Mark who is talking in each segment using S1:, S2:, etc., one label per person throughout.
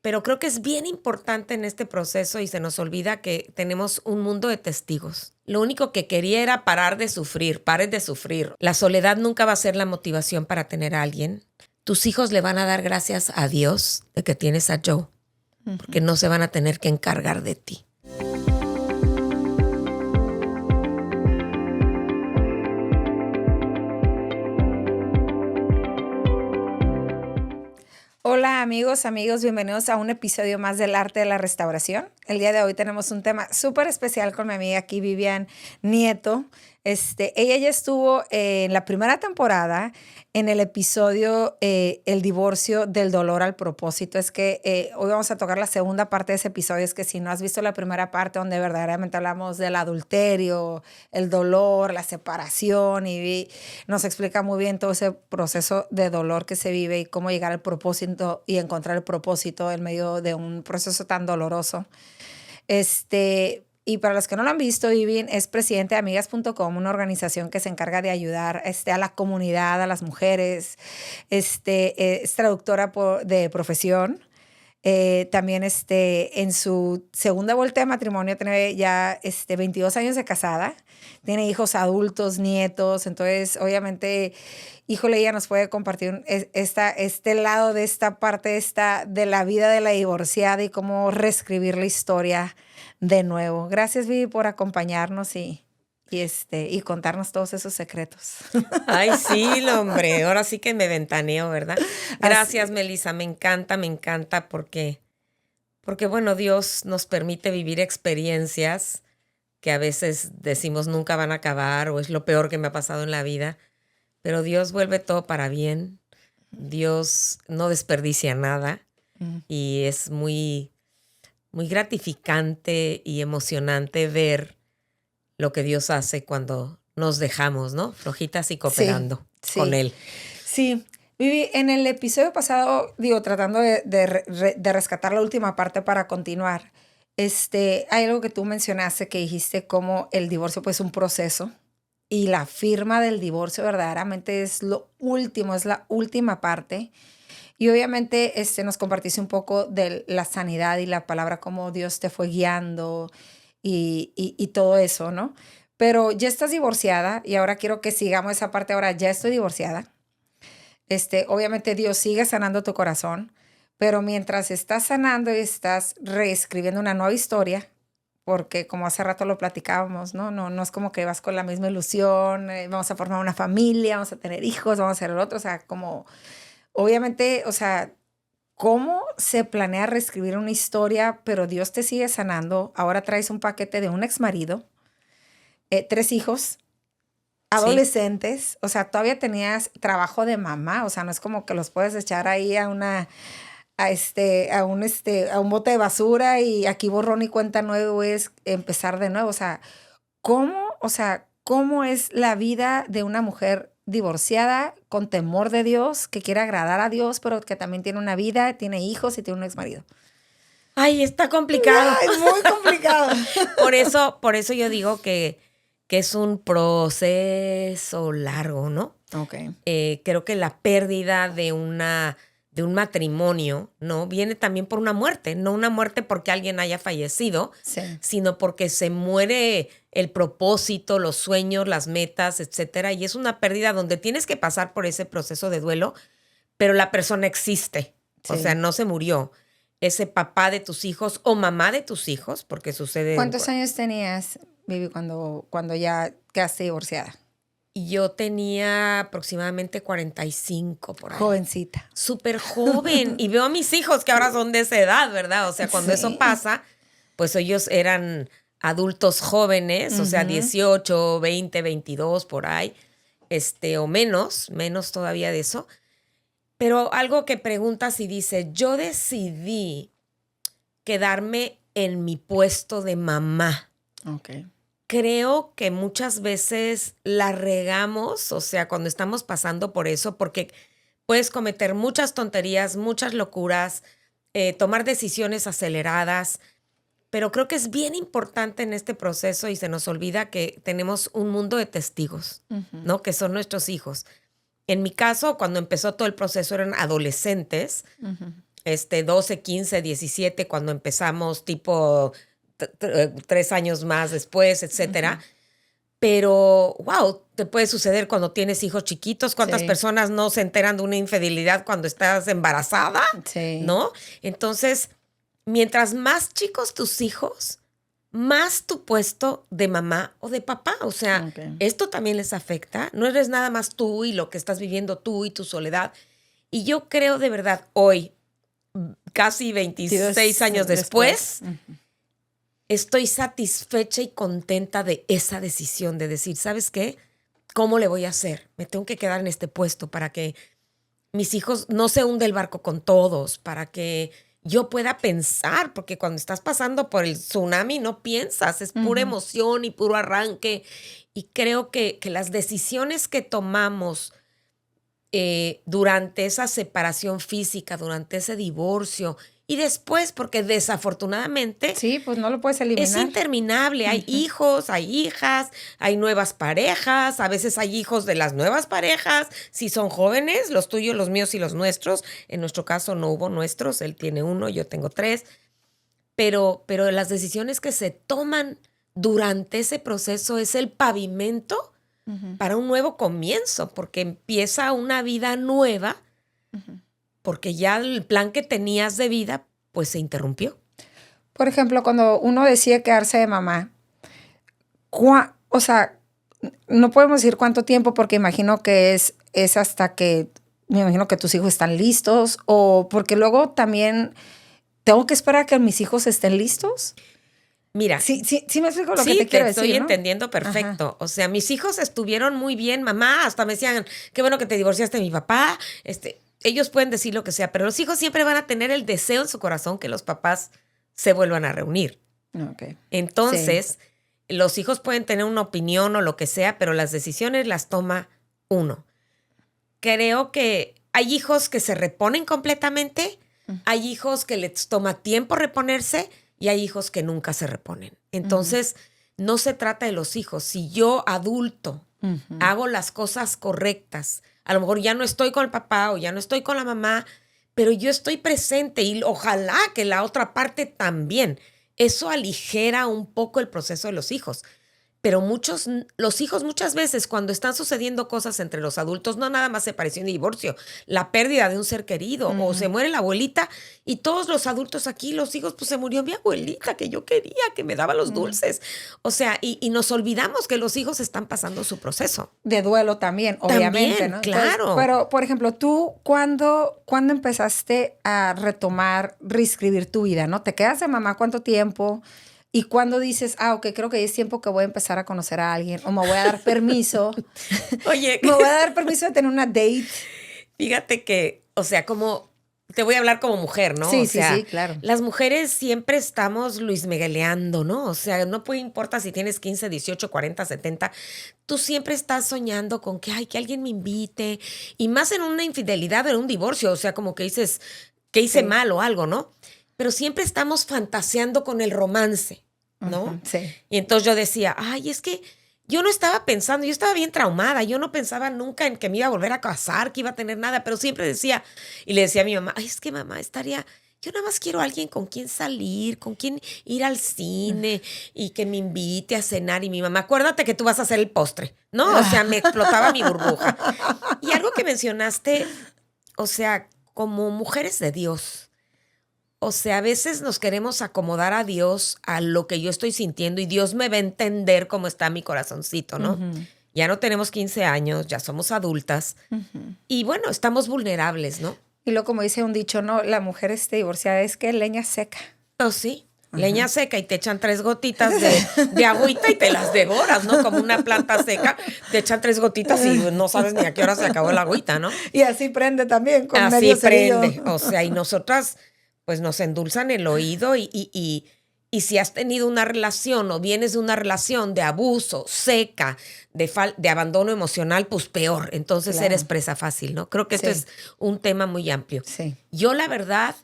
S1: Pero creo que es bien importante en este proceso y se nos olvida que tenemos un mundo de testigos. Lo único que quería era parar de sufrir, pares de sufrir. La soledad nunca va a ser la motivación para tener a alguien. Tus hijos le van a dar gracias a Dios de que tienes a Joe, porque no se van a tener que encargar de ti.
S2: Hola amigos, bienvenidos a un episodio más del Arte de la Restauración. El día de hoy tenemos un tema súper especial con mi amiga aquí, Vivian Nieto. Ella ya estuvo en la primera temporada en el episodio El divorcio del dolor al propósito. Es que hoy vamos a tocar la segunda parte de ese episodio. Es que si no has visto la primera parte donde verdaderamente hablamos del adulterio, el dolor, la separación y nos explica muy bien todo ese proceso de dolor que se vive y cómo llegar al propósito y encontrar el propósito en medio de un proceso tan doloroso. Y para los que no lo han visto, Vivian es presidente de Amigas.com, una organización que se encarga de ayudar a la comunidad, a las mujeres. Es traductora de profesión. También en su segunda vuelta de matrimonio tiene ya 22 años de casada. Tiene hijos adultos, nietos. Entonces, obviamente, híjole, ella nos puede compartir este lado de esta parte de la vida de la divorciada y cómo reescribir la historia de nuevo. Gracias, Vivi, por acompañarnos y contarnos todos esos secretos.
S1: Ay, sí, hombre, ahora sí que me ventaneo, ¿verdad? Gracias, Melissa, me encanta porque bueno, Dios nos permite vivir experiencias que a veces decimos nunca van a acabar o es lo peor que me ha pasado en la vida, pero Dios vuelve todo para bien. Dios no desperdicia nada y es muy, muy gratificante y emocionante ver lo que Dios hace cuando nos dejamos, ¿no? Flojitas y cooperando con Él.
S2: Sí. Vivi, en el episodio pasado, tratando de rescatar la última parte para continuar, hay algo que tú mencionaste que dijiste como el divorcio pues es un proceso y la firma del divorcio verdaderamente es lo último, es la última parte. Y obviamente nos compartiste un poco de la sanidad y la palabra, cómo Dios te fue guiando y todo eso, ¿no? Pero ya estás divorciada y ahora quiero que sigamos esa parte. Ahora ya estoy divorciada. Obviamente Dios sigue sanando tu corazón, pero mientras estás sanando y estás reescribiendo una nueva historia, porque como hace rato lo platicábamos, no es como que vas con la misma ilusión, vamos a formar una familia, vamos a tener hijos, vamos a hacer el otro, o sea, como obviamente, o sea, ¿cómo se planea reescribir una historia, pero Dios te sigue sanando? Ahora traes un paquete de un exmarido, 3 hijos, adolescentes, o sea, todavía tenías trabajo de mamá, o sea, no es como que los puedes echar ahí a un bote de basura y aquí borrón y cuenta nuevo es empezar de nuevo. O sea, ¿cómo es la vida de una mujer divorciada con temor de Dios, que quiere agradar a Dios, pero que también tiene una vida, tiene hijos y tiene un exmarido?
S1: Ay, está complicado.
S2: Es muy complicado.
S1: Por eso yo digo que es un proceso largo, ¿no?
S2: Okay.
S1: Creo que la pérdida de un matrimonio, ¿no? Viene también por una muerte, no una muerte porque alguien haya fallecido, sino porque se muere el propósito, los sueños, las metas, etcétera. Y es una pérdida donde tienes que pasar por ese proceso de duelo, pero la persona existe. O sea, no se murió. Ese papá de tus hijos o mamá de tus hijos, porque sucede.
S2: ¿Cuántos años tenías, Vivi, cuando ya quedaste divorciada?
S1: Yo tenía aproximadamente 45 por ahí.
S2: Jovencita.
S1: Súper joven. Y veo a mis hijos que ahora son de esa edad, ¿verdad? O sea, cuando eso pasa, pues ellos eran adultos jóvenes, o sea, 18, 20, 22 por ahí, o menos todavía de eso. Pero algo que preguntas y dice, yo decidí quedarme en mi puesto de mamá.
S2: Okay.
S1: Creo que muchas veces la regamos, o sea, cuando estamos pasando por eso, porque puedes cometer muchas tonterías, muchas locuras, tomar decisiones aceleradas, pero creo que es bien importante en este proceso y se nos olvida que tenemos un mundo de testigos, ¿no? Que son nuestros hijos. En mi caso, cuando empezó todo el proceso eran adolescentes, 12, 15, 17, cuando empezamos, tipo 3 años más después, etcétera. Pero, wow, te puede suceder cuando tienes hijos chiquitos. ¿Cuántas
S2: Sí.
S1: personas no se enteran de una infidelidad cuando estás embarazada?
S2: Sí.
S1: ¿No? Entonces, mientras más chicos tus hijos, más tu puesto de mamá o de papá. O sea,
S2: Ok.
S1: esto también les afecta. No eres nada más tú y lo que estás viviendo tú y tu soledad. Y yo creo de verdad, hoy, casi 26 años después, estoy satisfecha y contenta de esa decisión de decir, ¿sabes qué? ¿Cómo le voy a hacer? Me tengo que quedar en este puesto para que mis hijos no se hunde el barco con todos, para que yo pueda pensar, porque cuando estás pasando por el tsunami no piensas, es pura emoción y puro arranque. Y creo que las decisiones que tomamos durante esa separación física, durante ese divorcio y después, porque desafortunadamente
S2: Sí, pues no lo puedes
S1: es
S2: eliminar.
S1: interminable. Hay hijos, hay hijas, hay nuevas parejas, a veces hay hijos de las nuevas parejas, si son jóvenes, los tuyos, los míos y los nuestros. En nuestro caso no hubo nuestros, él tiene 1, yo tengo 3, pero las decisiones que se toman durante ese proceso es el pavimento para un nuevo comienzo, porque empieza una vida nueva, porque ya el plan que tenías de vida, pues se interrumpió.
S2: Por ejemplo, cuando uno decide quedarse de mamá, o sea, no podemos decir cuánto tiempo porque imagino que es hasta que, me imagino que tus hijos están listos o porque luego también tengo que esperar a que mis hijos estén listos.
S1: Mira,
S2: Sí me explico lo que
S1: sí,
S2: te quiero
S1: estoy
S2: decir, ¿no?
S1: entendiendo perfecto. O sea, mis hijos estuvieron muy bien, mamá, hasta me decían, qué bueno que te divorciaste de mi papá. Ellos pueden decir lo que sea, pero los hijos siempre van a tener el deseo en su corazón que los papás se vuelvan a reunir.
S2: Okay.
S1: Entonces, los hijos pueden tener una opinión o lo que sea, pero las decisiones las toma uno. Creo que hay hijos que se reponen completamente, hay hijos que les toma tiempo reponerse y hay hijos que nunca se reponen. Entonces, no se trata de los hijos. Si yo, adulto, hago las cosas correctas, a lo mejor ya no estoy con el papá o ya no estoy con la mamá, pero yo estoy presente y ojalá que la otra parte también. Eso aligera un poco el proceso de los hijos. Pero los hijos muchas veces cuando están sucediendo cosas entre los adultos, no nada más separación y divorcio, la pérdida de un ser querido o se muere la abuelita y todos los adultos aquí, los hijos, pues se murió mi abuelita que yo quería, que me daba los dulces. O sea, y nos olvidamos que los hijos están pasando su proceso.
S2: De duelo también, obviamente,
S1: También,
S2: ¿no?
S1: claro.
S2: Entonces, pero, por ejemplo, tú, ¿cuándo empezaste a reescribir tu vida, no? ¿Te quedas de mamá cuánto tiempo? ¿Y cuándo dices, ok, creo que es tiempo que voy a empezar a conocer a alguien o me voy a dar permiso?
S1: Oye,
S2: me voy a dar permiso de tener una date.
S1: Fíjate que, o sea, como te voy a hablar como mujer, ¿no?
S2: Sí,
S1: o sea,
S2: sí, claro.
S1: Las mujeres siempre estamos Luis Migueleando, ¿no? O sea, no importa si tienes 15, 18, 40, 70, tú siempre estás soñando con que alguien me invite. Y más en una infidelidad o en un divorcio, o sea, como que dices que hice mal o algo, ¿no? Pero siempre estamos fantaseando con el romance, ¿no?
S2: Sí.
S1: Y entonces yo decía, es que yo no estaba pensando, yo estaba bien traumada, yo no pensaba nunca en que me iba a volver a casar, que iba a tener nada, pero siempre decía, y le decía a mi mamá, es que mamá, yo nada más quiero a alguien con quien salir, con quien ir al cine y que me invite a cenar. Y mi mamá, acuérdate que tú vas a hacer el postre, ¿no? O sea, me explotaba mi burbuja. Y algo que mencionaste, o sea, como mujeres de Dios, o sea, a veces nos queremos acomodar a Dios a lo que yo estoy sintiendo y Dios me va a entender cómo está mi corazoncito, ¿no? Ya no tenemos 15 años, ya somos adultas y bueno, estamos vulnerables, ¿no?
S2: Y luego, como dice un dicho, ¿no? La mujer divorciada es que leña seca.
S1: Oh, sí. Leña seca y te echan 3 gotitas de agüita y te las devoras, ¿no? Como una planta seca, te echan 3 gotitas y no sabes ni a qué hora se acabó el agüita, ¿no?
S2: Y así prende también, con
S1: así
S2: medio cerillo.
S1: prende. O sea, y nosotras pues nos endulzan el oído y si has tenido una relación o vienes de una relación de abuso, seca, de abandono emocional, pues peor. Entonces eres presa fácil, ¿no? Creo que esto es un tema muy amplio.
S2: Sí.
S1: Yo, la verdad,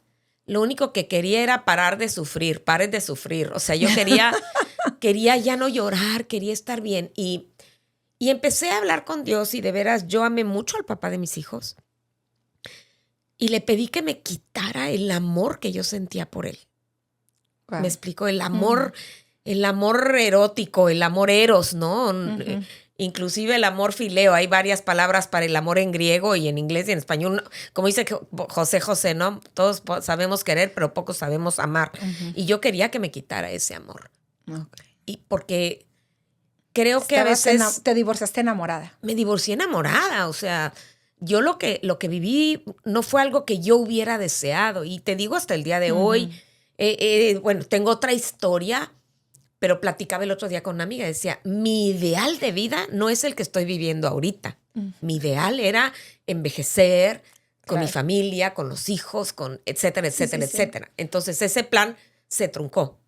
S1: lo único que quería era parar de sufrir, pares de sufrir. O sea, yo quería ya no llorar, quería estar bien. Y empecé a hablar con Dios y de veras yo amé mucho al papá de mis hijos. y le pedí que me quitara el amor que yo sentía por él.
S2: Wow.
S1: Me explico, el amor erótico, el amor eros, ¿no? Inclusive el amor fileo. Hay varias palabras para el amor en griego y en inglés y en español. Como dice José, ¿no? Todos sabemos querer, pero pocos sabemos amar. Y yo quería que me quitara ese amor.
S2: Okay.
S1: Y porque creo que a veces...
S2: Te divorciaste enamorada.
S1: Me divorcié enamorada, o sea... Yo lo que viví no fue algo que yo hubiera deseado. Y te digo hasta el día de hoy... bueno, tengo otra historia, pero platicaba el otro día con una amiga. Decía, mi ideal de vida no es el que estoy viviendo ahorita. Mi ideal era envejecer con mi familia, con los hijos, con etcétera, etcétera, etcétera. Entonces ese plan se truncó.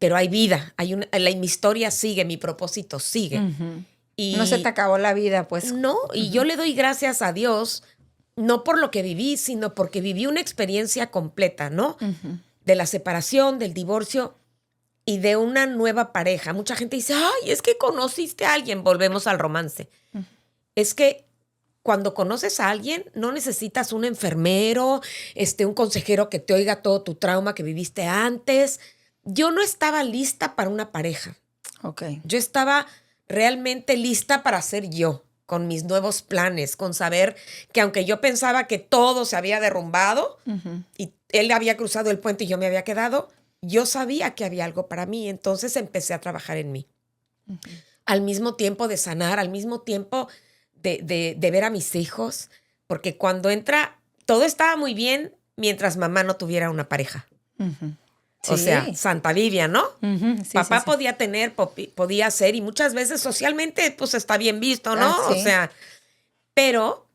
S1: Pero hay vida, mi historia sigue, mi propósito sigue. Y
S2: no se te acabó la vida, pues.
S1: No, y yo le doy gracias a Dios, no por lo que viví, sino porque viví una experiencia completa, ¿no? De la separación, del divorcio y de una nueva pareja. Mucha gente dice, ay, es que conociste a alguien. Volvemos al romance. Es que cuando conoces a alguien, no necesitas un enfermero, un consejero que te oiga todo tu trauma que viviste antes. Yo no estaba lista para una pareja.
S2: Okay.
S1: Yo estaba realmente lista para ser yo, con mis nuevos planes, con saber que aunque yo pensaba que todo se había derrumbado y él había cruzado el puente y yo me había quedado, yo sabía que había algo para mí. Entonces empecé a trabajar en mí. Al mismo tiempo de sanar, al mismo tiempo de ver a mis hijos, porque cuando todo estaba muy bien mientras mamá no tuviera una pareja. O sea, Santa Biblia, ¿no? Papá podía tener, podía ser, y muchas veces socialmente pues está bien visto, ¿no? O sea, pero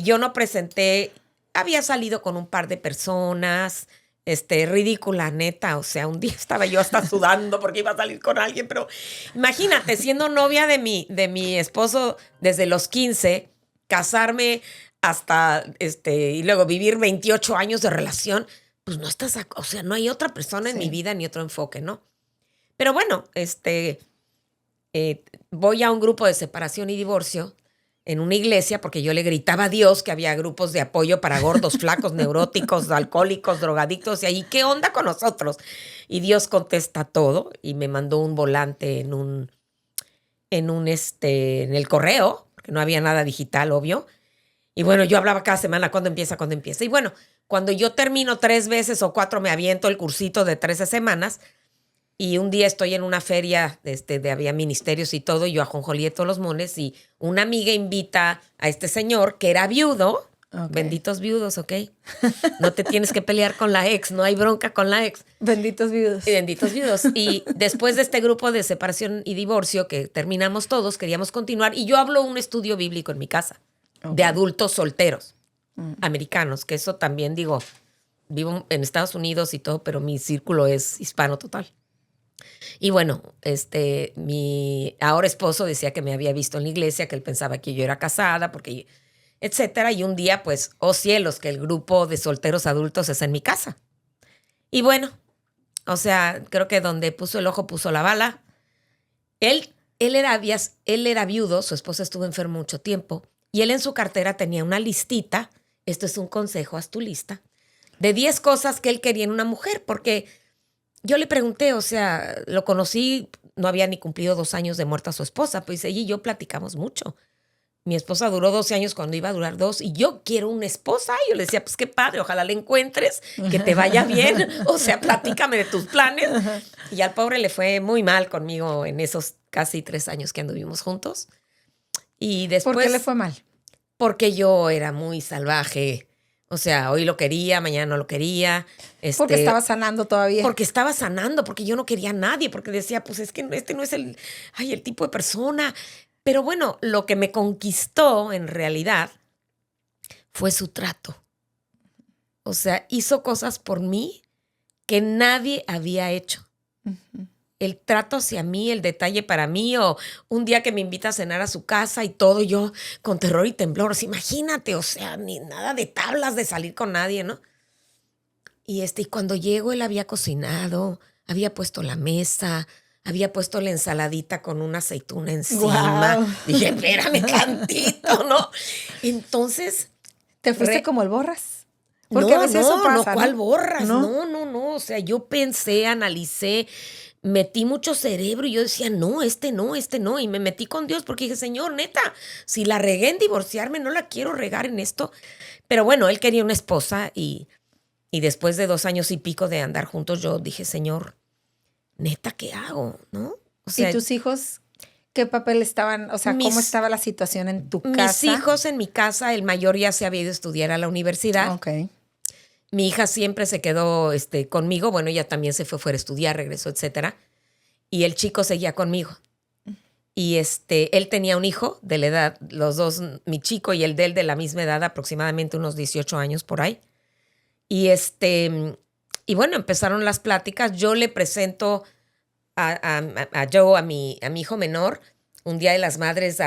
S1: yo no presenté, había salido con un par de personas, ridícula, neta. O sea, un día estaba yo hasta sudando porque iba a salir con alguien, pero imagínate, siendo novia de mi esposo desde los 15, casarme hasta, y luego vivir 28 años de relación, pues no estás, o sea, no hay otra persona en mi vida ni otro enfoque, ¿no? Pero bueno, voy a un grupo de separación y divorcio en una iglesia porque yo le gritaba a Dios que había grupos de apoyo para gordos, flacos, neuróticos, alcohólicos, drogadictos, y ahí, ¿qué onda con nosotros? Y Dios contesta todo y me mandó un volante en el correo, porque no había nada digital, obvio. Y bueno, yo hablaba cada semana, ¿cuándo empieza? Y bueno, cuando yo termino 3 veces o 4, me aviento el cursito de 13 semanas. Y un día estoy en una feria había ministerios y todo, y yo ajonjolié todos los mones, y una amiga invita a este señor que era viudo. Okay. Benditos viudos, ¿ok? No te tienes que pelear con la ex, no hay bronca con la ex.
S2: Benditos viudos.
S1: Y benditos viudos. Y después de este grupo de separación y divorcio que terminamos todos, queríamos continuar, y yo hablo un estudio bíblico en mi casa, de adultos solteros americanos, que eso también digo, vivo en Estados Unidos y todo, pero mi círculo es hispano total. Y bueno, mi ahora esposo decía que me había visto en la iglesia, que él pensaba que yo era casada, porque etcétera. Y un día, pues, oh cielos, que el grupo de solteros adultos es en mi casa. Y bueno, o sea, creo que donde puso el ojo puso la bala. Él era viudo, su esposa estuvo enferma mucho tiempo, y él en su cartera tenía una listita, esto es un consejo, haz tu lista, de 10 cosas que él quería en una mujer, porque yo le pregunté, o sea, lo conocí, no había ni cumplido 2 años de muerta su esposa, pues ella y yo platicamos mucho. Mi esposa duró 12 años cuando iba a durar 2, y yo quiero una esposa. Y yo le decía, pues qué padre, ojalá la encuentres, que te vaya bien, o sea, platícame de tus planes. Y al pobre le fue muy mal conmigo en esos casi 3 años que anduvimos juntos. Y después,
S2: ¿por qué le fue mal?
S1: Porque yo era muy salvaje. O sea, hoy lo quería, mañana no lo quería.
S2: Porque estaba sanando todavía.
S1: Porque estaba sanando, porque yo no quería a nadie, porque decía, pues es que no es el tipo de persona. Pero bueno, lo que me conquistó en realidad fue su trato. O sea, hizo cosas por mí que nadie había hecho. El trato hacia mí, el detalle para mí, o un día que me invita a cenar a su casa y todo, yo con terror y temblor. O sea, imagínate, o sea, ni nada de tablas de salir con nadie, ¿no? Y cuando llego, él había cocinado, había puesto la mesa, había puesto la ensaladita con una aceituna encima. Wow. Dije, espérame tantito, ¿no? Entonces...
S2: ¿Te fuiste como el Borras? Porque a veces eso pasa,
S1: ¿cuál
S2: ¿no?
S1: borras?
S2: ¿No?
S1: No. O sea, yo pensé, analicé, metí mucho cerebro y yo decía, no. Y me metí con Dios porque dije, Señor, neta, si la regué en divorciarme, no la quiero regar en esto. Pero bueno, él quería una esposa y después de 2 años y pico de andar juntos, yo dije, Señor, neta, ¿qué hago? ¿No? O
S2: ¿Y
S1: sea,
S2: tus hijos qué papel estaban? O sea, ¿cómo estaba la situación en tu
S1: mis
S2: casa?
S1: hijos en mi casa, el mayor ya se había ido a estudiar a la universidad.
S2: Ok.
S1: Mi hija siempre se quedó conmigo. Bueno, ella también se fue fuera a estudiar, regresó, etcétera. Y el chico seguía conmigo. Y él tenía un hijo de la edad, los dos, mi chico y el de él de la misma edad, aproximadamente unos 18 años por ahí. Y y bueno, empezaron las pláticas. Yo le presento a Joe, a mi hijo menor, un Día de las Madres,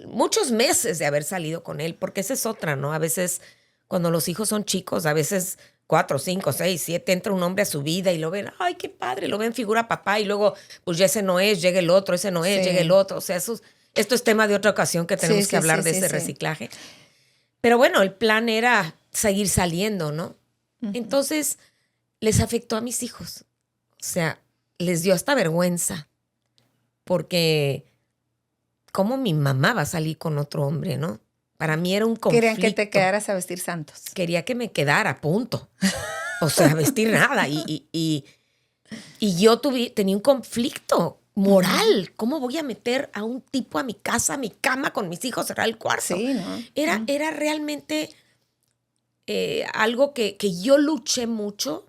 S1: muchos meses de haber salido con él, porque esa es otra, ¿no? A veces, cuando los hijos son chicos, a veces 4, 5, 6, 7, entra un hombre a su vida y lo ven, ay, qué padre, lo ven figura papá, y luego, pues ya ese no es, llega el otro, ese no es,
S2: Sí.
S1: llega el otro. O sea, esto es tema de otra ocasión que tenemos que hablar de ese reciclaje. Pero bueno, el plan era seguir saliendo, ¿no? Entonces, les afectó a mis hijos. O sea, les dio hasta vergüenza. Porque, ¿cómo mi mamá va a salir con otro hombre, no? Para mí era un conflicto.
S2: Querían que te quedaras a vestir santos.
S1: Quería que me quedara, punto. O sea, vestir nada. Y yo tenía un conflicto moral. ¿Cómo voy a meter a un tipo a mi casa, a mi cama con mis hijos, cerrar el cuarto?
S2: Sí, ¿no?
S1: Era realmente algo que yo luché mucho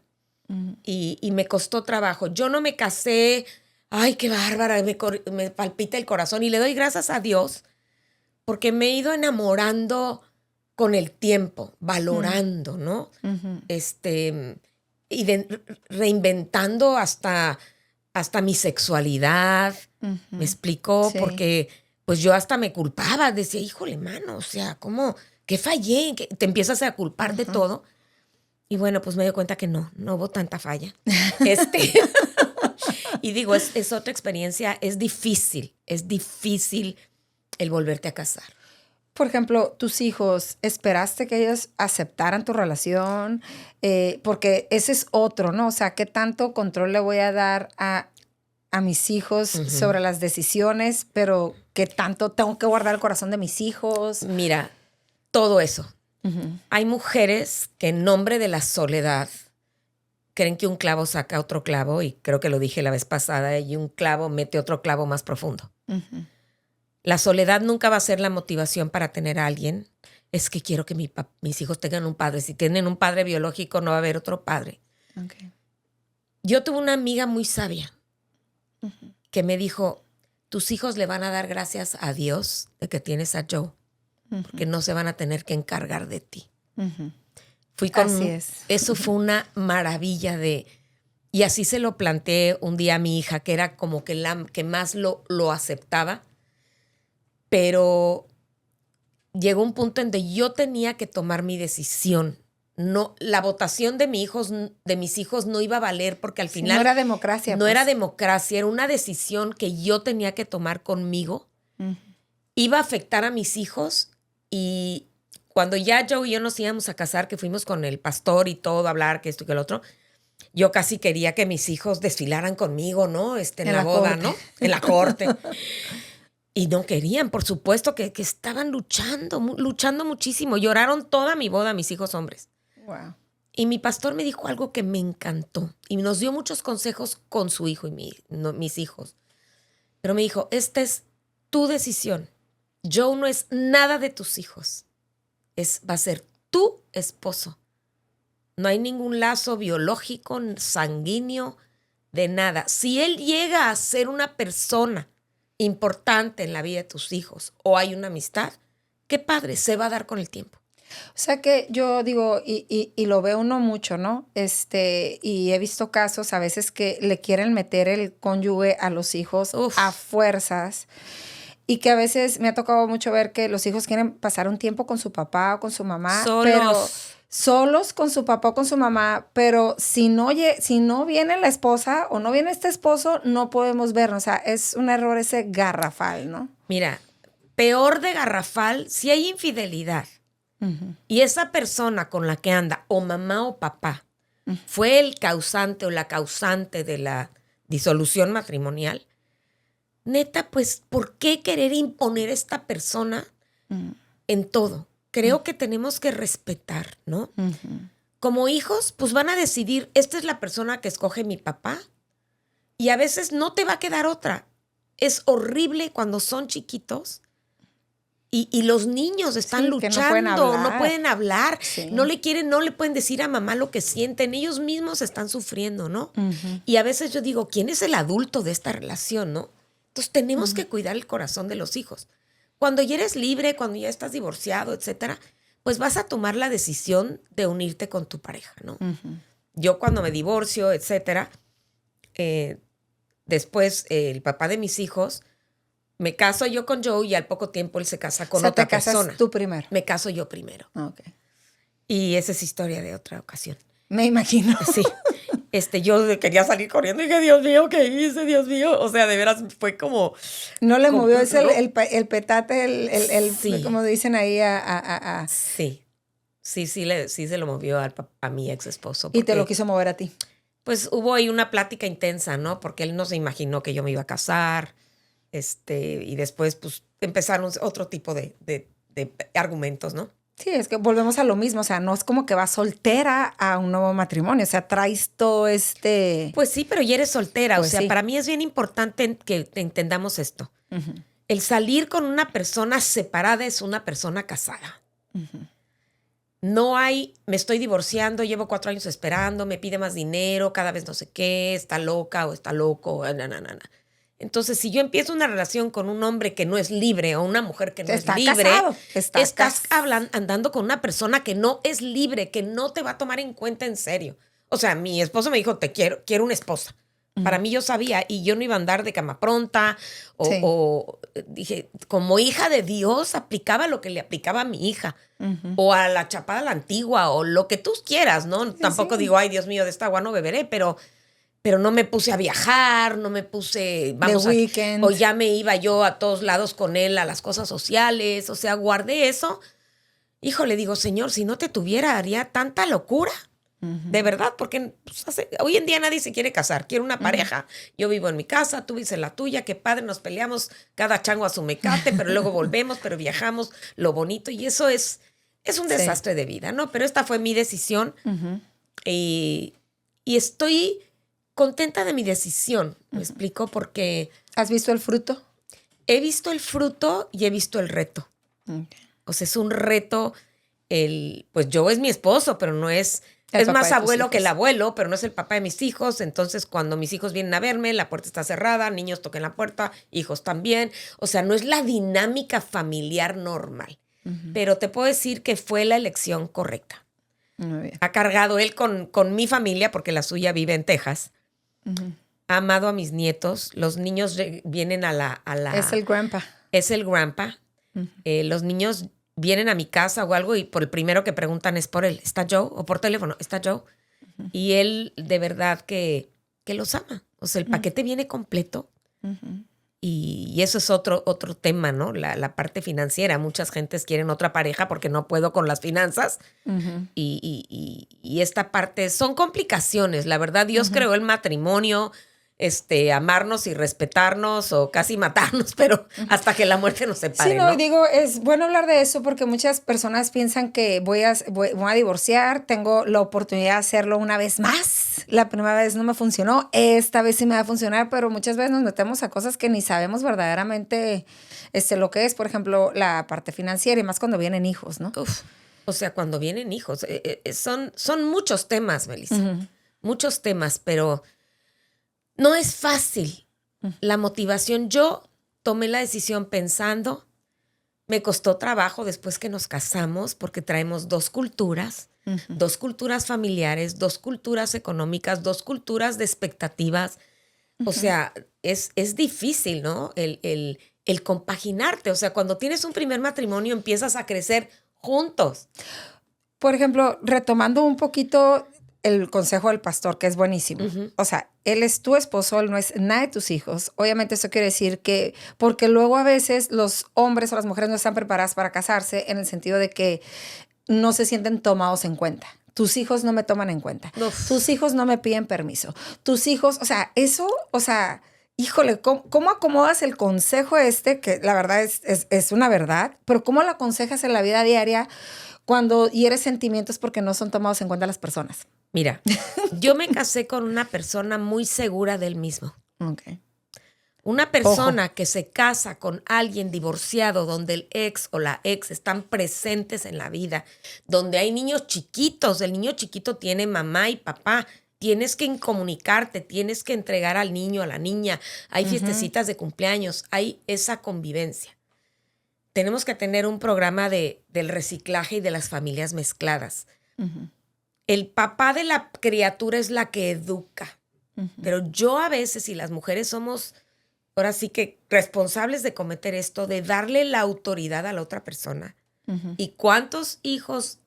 S1: y me costó trabajo. Yo no me casé, ay, qué bárbara, me palpita el corazón y le doy gracias a Dios porque me he ido enamorando con el tiempo, valorando, ¿no? Y reinventando hasta mi sexualidad, ¿me explicó?
S2: Sí.
S1: Porque pues yo hasta me culpaba, decía, híjole, mano, o sea, ¿cómo? ¿Qué fallé? ¿Qué? Te empiezas a culpar de todo. Y bueno, pues me doy cuenta que no hubo tanta falla. Y digo, es otra experiencia, es difícil el volverte a casar.
S2: Por ejemplo, tus hijos, ¿esperaste que ellos aceptaran tu relación? Porque ese es otro, ¿no? O sea, ¿qué tanto control le voy a dar a mis hijos sobre las decisiones? Pero ¿qué tanto tengo que guardar el corazón de mis hijos?
S1: Mira, todo eso. Hay mujeres que en nombre de la soledad creen que un clavo saca otro clavo, y creo que lo dije la vez pasada, y un clavo mete otro clavo más profundo. La soledad nunca va a ser la motivación para tener a alguien. Es que quiero que mis hijos tengan un padre. Si tienen un padre biológico, no va a haber otro padre.
S2: Okay.
S1: Yo tuve una amiga muy sabia que me dijo, tus hijos le van a dar gracias a Dios de que tienes a Joe, porque no se van a tener que encargar de ti.
S2: Así es.
S1: Eso fue una maravilla y así se lo planteé un día a mi hija, que era como que la que más lo aceptaba, pero llegó un punto en que yo tenía que tomar mi decisión. No, la votación de mis hijos no iba a valer, porque al final
S2: no era democracia.
S1: No era democracia, era una decisión que yo tenía que tomar conmigo. Iba a afectar a mis hijos, y cuando ya Joe y yo nos íbamos a casar, que fuimos con el pastor y todo, a hablar que esto y que el otro, yo casi quería que mis hijos desfilaran conmigo, ¿no? En la boda, corte. ¿No? En la corte. Y no querían, por supuesto que estaban luchando muchísimo. Lloraron toda mi boda mis hijos hombres.
S2: Wow.
S1: Y mi pastor me dijo algo que me encantó. Y nos dio muchos consejos con su hijo y mis hijos. Pero me dijo, esta es tu decisión. Joe no es nada de tus hijos. Va a ser tu esposo. No hay ningún lazo biológico, sanguíneo, de nada. Si él llega a ser una persona importante en la vida de tus hijos, o hay una amistad, qué padre, se va a dar con el tiempo.
S2: O sea que yo digo, y lo veo uno mucho, ¿no? Y he visto casos a veces que le quieren meter el cónyuge a los hijos a fuerzas, y que a veces me ha tocado mucho ver que los hijos quieren pasar un tiempo con su papá o con su mamá, solos con su papá o con su mamá, pero si no viene la esposa o no viene este esposo, no podemos vernos. O sea, es un error ese garrafal, ¿no?
S1: Mira, peor de garrafal, si hay infidelidad y esa persona con la que anda, o mamá o papá, fue el causante o la causante de la disolución matrimonial, neta, pues, ¿por qué querer imponer a esta persona en todo? Creo que tenemos que respetar, ¿no? Como hijos, pues van a decidir, esta es la persona que escoge mi papá, y a veces no te va a quedar otra. Es horrible cuando son chiquitos y los niños están luchando, no pueden hablar,
S2: Sí.
S1: no le pueden decir a mamá lo que sienten, ellos mismos están sufriendo, ¿no? Y a veces yo digo, ¿quién es el adulto de esta relación, no? Entonces tenemos que cuidar el corazón de los hijos. Cuando ya eres libre, cuando ya estás divorciado, etcétera, pues vas a tomar la decisión de unirte con tu pareja, ¿no? Yo cuando me divorcio, etcétera, después el papá de mis hijos, me caso yo con Joe y al poco tiempo él se casa con otra persona.
S2: ¿Te casas tú primero?
S1: Me caso yo primero.
S2: Okay.
S1: Y esa es historia de otra ocasión.
S2: Me imagino.
S1: Sí. Yo quería salir corriendo y dije, Dios mío, ¿qué hice? Dios mío. O sea, de veras fue como...
S2: No le
S1: como,
S2: movió ese
S1: ¿no?
S2: el petate,
S1: Sí.
S2: como dicen ahí,
S1: Sí. Sí se lo movió a mi ex esposo.
S2: Y te lo quiso mover a ti.
S1: Pues hubo ahí una plática intensa, ¿no? Porque él no se imaginó que yo me iba a casar. Y después, pues, empezaron otro tipo de argumentos, ¿no?
S2: Sí, es que volvemos a lo mismo. O sea, no es como que vas soltera a un nuevo matrimonio. O sea, traes todo
S1: Pues sí, pero ya eres soltera.
S2: Pues
S1: o sea,
S2: sí.
S1: para mí es bien importante que entendamos esto. El salir con una persona separada es una persona casada. No hay, me estoy divorciando, llevo 4 años esperando, me pide más dinero, cada vez no sé qué, está loca o está loco. Entonces, si yo empiezo una relación con un hombre que no es libre o una mujer que no es libre,
S2: casado.
S1: estás andando con una persona que no es libre, que no te va a tomar en cuenta en serio. O sea, mi esposo me dijo, quiero una esposa. Para mí yo sabía y yo no iba a andar de cama pronta o dije, como hija de Dios aplicaba lo que le aplicaba a mi hija o a la chapada a la antigua o lo que tú quieras, ¿no? Tampoco digo, ay, Dios mío, de esta agua no beberé, pero no me puse a viajar, no me puse,
S2: weekend.
S1: O ya me iba yo a todos lados con él a las cosas sociales, o sea, guardé eso. Híjole, digo, Señor, si no te tuviera, haría tanta locura. De verdad, porque pues, hoy en día nadie se quiere casar, quiere una pareja. Yo vivo en mi casa, tú vives en la tuya, qué padre, nos peleamos cada chango a su mecate, pero luego volvemos, pero viajamos, lo bonito, y eso es un desastre de vida, ¿no? Pero esta fue mi decisión y estoy contenta de mi decisión, ¿me explico? Porque...
S2: ¿Has visto el fruto?
S1: He visto el fruto y he visto el reto. O sea, es un reto, pues yo es mi esposo, pero no es... Es más abuelo que el abuelo, pero no es el papá de mis hijos. Entonces, cuando mis hijos vienen a verme, la puerta está cerrada, niños toquen la puerta, hijos también. O sea, no es la dinámica familiar normal. Pero te puedo decir que fue la elección correcta.
S2: Muy bien.
S1: Ha cargado él con mi familia, porque la suya vive en Texas. Ha amado a mis nietos. Los niños vienen a la...
S2: Es el grandpa.
S1: Es el grandpa. Los niños vienen a mi casa o algo y por el primero que preguntan es por él. ¿Está Joe? O por teléfono, ¿está Joe? Y él de verdad que los ama. O sea, el paquete viene completo. Y eso es otro tema, ¿no? La parte financiera. Muchas gentes quieren otra pareja porque no puedo con las finanzas. Y esta parte son complicaciones. La verdad, Dios creó el matrimonio, amarnos y respetarnos o casi matarnos, pero hasta que la muerte nos separe.
S2: Sí, no, digo, es bueno hablar de eso porque muchas personas piensan que voy a divorciar, tengo la oportunidad de hacerlo una vez más. La primera vez no me funcionó, esta vez sí me va a funcionar, pero muchas veces nos metemos a cosas que ni sabemos verdaderamente lo que es, por ejemplo, la parte financiera y más cuando vienen hijos, ¿no?
S1: Uf, o sea, cuando vienen hijos. Son muchos temas, Melissa. Muchos temas, pero... No es fácil la motivación. Yo tomé la decisión pensando, me costó trabajo después que nos casamos porque traemos 2 culturas, 2 culturas familiares, 2 culturas económicas, 2 culturas de expectativas. O sea, es difícil, ¿no? El compaginarte. O sea, cuando tienes un primer matrimonio empiezas a crecer juntos.
S2: Por ejemplo, retomando un poquito el consejo del pastor, que es buenísimo. O sea, él es tu esposo, él no es nada de tus hijos. Obviamente eso quiere decir que, porque luego a veces los hombres o las mujeres no están preparadas para casarse en el sentido de que no se sienten tomados en cuenta. Tus hijos no me toman en cuenta.
S1: Uf.
S2: Tus hijos no me piden permiso. Tus hijos, o sea, eso, o sea, híjole, ¿cómo acomodas el consejo que la verdad es una verdad, pero cómo lo aconsejas en la vida diaria cuando hieres sentimientos porque no son tomados en cuenta las personas?
S1: Mira, yo me casé con una persona muy segura del mismo.
S2: Okay.
S1: Una persona que se casa con alguien divorciado, donde el ex o la ex están presentes en la vida, donde hay niños chiquitos, el niño chiquito tiene mamá y papá, tienes que comunicarte, tienes que entregar al niño, a la niña, hay fiestecitas de cumpleaños, hay esa convivencia. Tenemos que tener un programa del reciclaje y de las familias mezcladas. El papá de la criatura es la que educa, pero yo a veces, y las mujeres somos ahora sí que responsables de cometer esto, de darle la autoridad a la otra persona. ¿Y cuántos hijos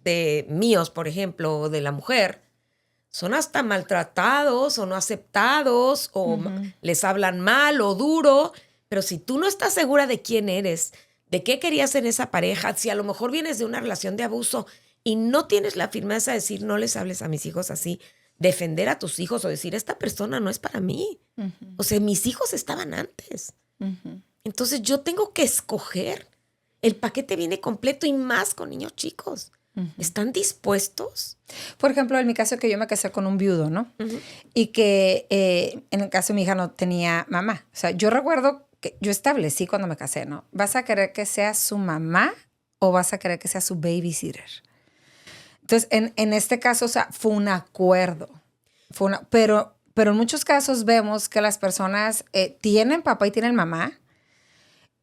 S1: de míos, por ejemplo, o de la mujer, son hasta maltratados o no aceptados o les hablan mal o duro? Pero si tú no estás segura de quién eres, de qué querías en esa pareja, si a lo mejor vienes de una relación de abuso y no tienes la firmeza de decir, no les hables a mis hijos así, defender a tus hijos o decir, esta persona no es para mí. O sea, mis hijos estaban antes. Entonces yo tengo que escoger. El paquete viene completo y más con niños chicos. ¿Están dispuestos?
S2: Por ejemplo, en mi caso que yo me casé con un viudo, ¿no? Y que en el caso de mi hija no tenía mamá. O sea, yo recuerdo que yo establecí cuando me casé, ¿no? ¿Vas a querer que sea su mamá o vas a querer que sea su babysitter? Entonces, en este caso, o sea, fue un acuerdo. Pero en muchos casos vemos que las personas tienen papá y tienen mamá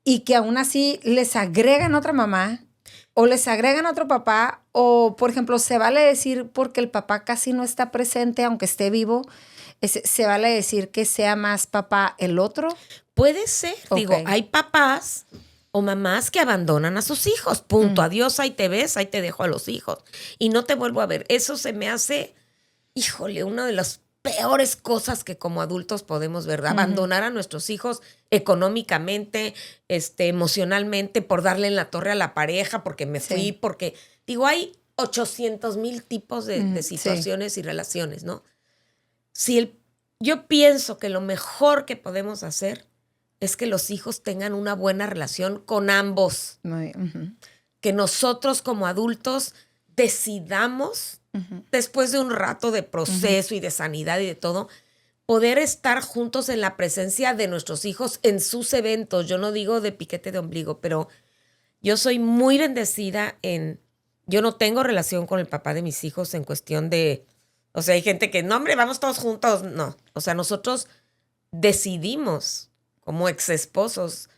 S2: y que aún así les agregan otra mamá o les agregan otro papá o, por ejemplo, se vale decir porque el papá casi no está presente, aunque esté vivo, se vale decir que sea más papá el otro.
S1: Puede ser. Okay. Digo, hay papás o mamás que abandonan a sus hijos. Punto. Adiós, ahí te ves, ahí te dejo a los hijos. Y no te vuelvo a ver. Eso se me hace, híjole, una de las peores cosas que como adultos podemos ver. Abandonar a nuestros hijos económicamente, emocionalmente, por darle en la torre a la pareja, porque me fui, porque... Digo, hay 800,000 tipos de situaciones y relaciones, ¿no? Yo pienso que lo mejor que podemos hacer es que los hijos tengan una buena relación con ambos. Que nosotros como adultos decidamos, después de un rato de proceso y de sanidad y de todo, poder estar juntos en la presencia de nuestros hijos en sus eventos. Yo no digo de piquete de ombligo, pero yo soy muy bendecida yo no tengo relación con el papá de mis hijos en cuestión de... O sea, hay gente que, no, hombre, vamos todos juntos. No, o sea, nosotros decidimos como ex esposos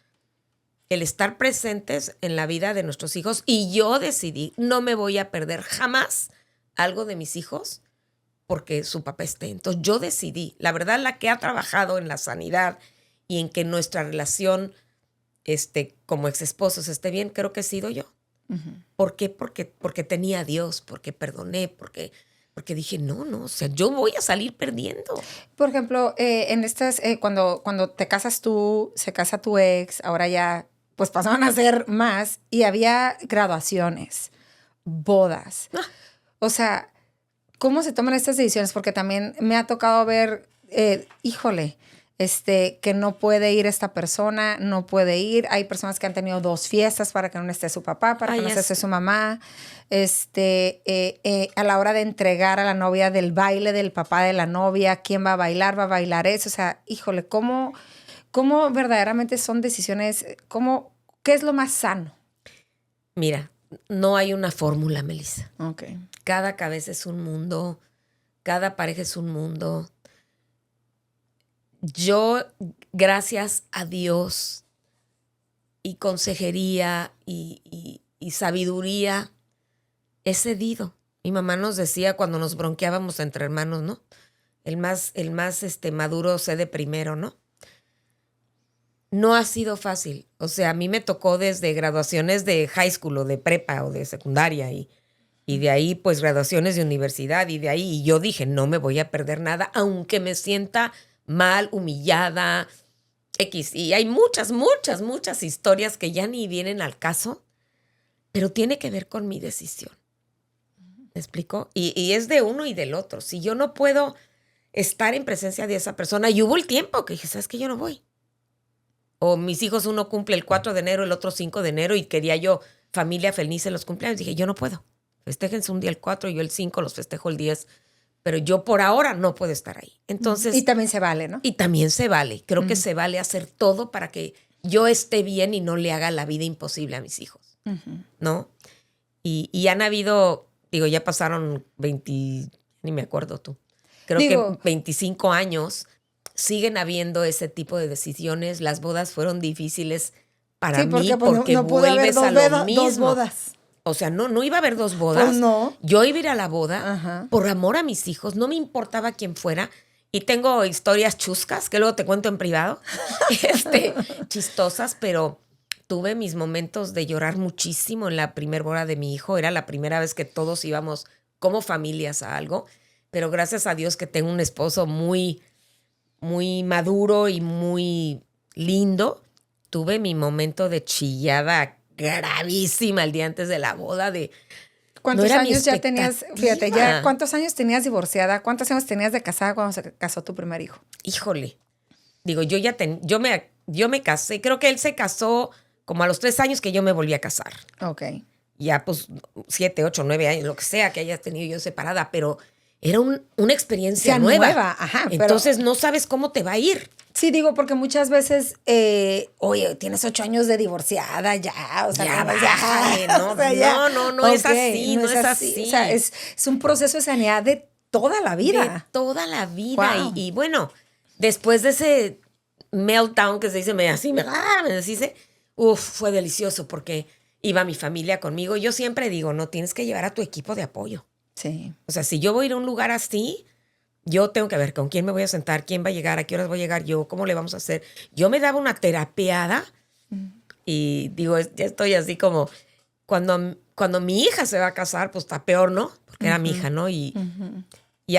S1: el estar presentes en la vida de nuestros hijos y yo decidí, no me voy a perder jamás algo de mis hijos porque su papá esté. Entonces yo decidí, la verdad, la que ha trabajado en la sanidad y en que nuestra relación como ex esposos esté bien, creo que he sido yo. ¿Por qué? Porque tenía a Dios, porque perdoné, porque dije, no, o sea, yo voy a salir perdiendo.
S2: Por ejemplo, en estas, cuando te casas tú, se casa tu ex, ahora ya, pues pasaron a ser más y había graduaciones, bodas. O sea, ¿cómo se toman estas decisiones? Porque también me ha tocado ver, híjole, que no puede ir esta persona, no puede ir. Hay personas que han tenido 2 fiestas para que no esté su papá, para que no esté su mamá. A la hora de entregar a la novia del baile del papá de la novia, ¿quién va a bailar eso? O sea, híjole, ¿cómo verdaderamente son decisiones? ¿Qué es lo más sano?
S1: Mira, no hay una fórmula, Melissa.
S2: Okay.
S1: Cada cabeza es un mundo, cada pareja es un mundo. Yo, gracias a Dios y consejería y sabiduría, he cedido. Mi mamá nos decía cuando nos bronqueábamos entre hermanos, ¿no? El más maduro cede primero, ¿no? No ha sido fácil. O sea, a mí me tocó desde graduaciones de high school o de prepa o de secundaria y de ahí pues graduaciones de universidad y de ahí. Y yo dije, no me voy a perder nada, aunque me sienta mal, humillada, X. Y hay muchas historias que ya ni vienen al caso. pero tiene que ver con mi decisión. ¿Me explico? Y es de uno y del otro. Si yo no puedo estar en presencia de esa persona, y hubo el tiempo que dije, ¿sabes qué? Yo no voy. O mis hijos, uno cumple el 4 de enero, el otro 5 de enero, y quería yo familia feliz en los cumpleaños. Dije, yo no puedo. Festéjense un día el 4, yo el 5, los festejo el 10, pero yo por ahora no puedo estar ahí. Entonces,
S2: y también se vale, ¿no?
S1: y también se vale. Creo que se vale hacer todo para que yo esté bien y no le haga la vida imposible a mis hijos, ¿no? Y han habido, digo, ya pasaron 20, ni me acuerdo tú, creo que 25 años, siguen habiendo ese tipo de decisiones. Las bodas fueron difíciles para mí porque
S2: no pudo haber
S1: vuelves a lo mismo.
S2: dos bodas.
S1: O sea, no iba a haber dos bodas.
S2: Pues no.
S1: Yo iba a ir a la boda por amor a mis hijos. No me importaba quién fuera. Y tengo historias chuscas que luego te cuento en privado. Chistosas, pero tuve mis momentos de llorar muchísimo en la primer boda de mi hijo. Era la primera vez que todos íbamos como familias a algo. Pero gracias a Dios que tengo un esposo muy, muy maduro y muy lindo. Tuve mi momento de chillada gravísima el día antes de la boda de...
S2: ¿Cuántos años ya tenías? Fíjate, ya, ¿cuántos años tenías divorciada? ¿Cuántos años tenías de casada cuando se casó tu primer hijo?
S1: Híjole. Digo, yo me casé, creo que él se casó como a los 3 años que yo me volví a casar.
S2: Ok.
S1: Ya pues 7, 8, 9 años, lo que sea que hayas tenido yo separada, pero era una experiencia nueva.
S2: Ajá.
S1: Entonces no sabes cómo te va a ir.
S2: Sí, digo, porque muchas veces, oye, tienes 8 años de divorciada ya, o sea,
S1: ya,
S2: no,
S1: bájale, no,
S2: o sea, ya.
S1: No es así, no es así.
S2: O sea, es un proceso de sanidad de toda la vida.
S1: De toda la vida.
S2: Wow.
S1: Y bueno, después de ese meltdown que se dice, me deshice, fue delicioso porque iba mi familia conmigo. Yo siempre digo, no, tienes que llevar a tu equipo de apoyo.
S2: Sí.
S1: O sea, si yo voy a ir a un lugar así, yo tengo que ver con quién me voy a sentar, quién va a llegar, a qué horas voy a llegar yo, cómo le vamos a hacer. Yo me daba una terapeada y digo, ya estoy así como, cuando mi hija se va a casar, pues está peor, ¿no? Porque era mi hija, ¿no? Y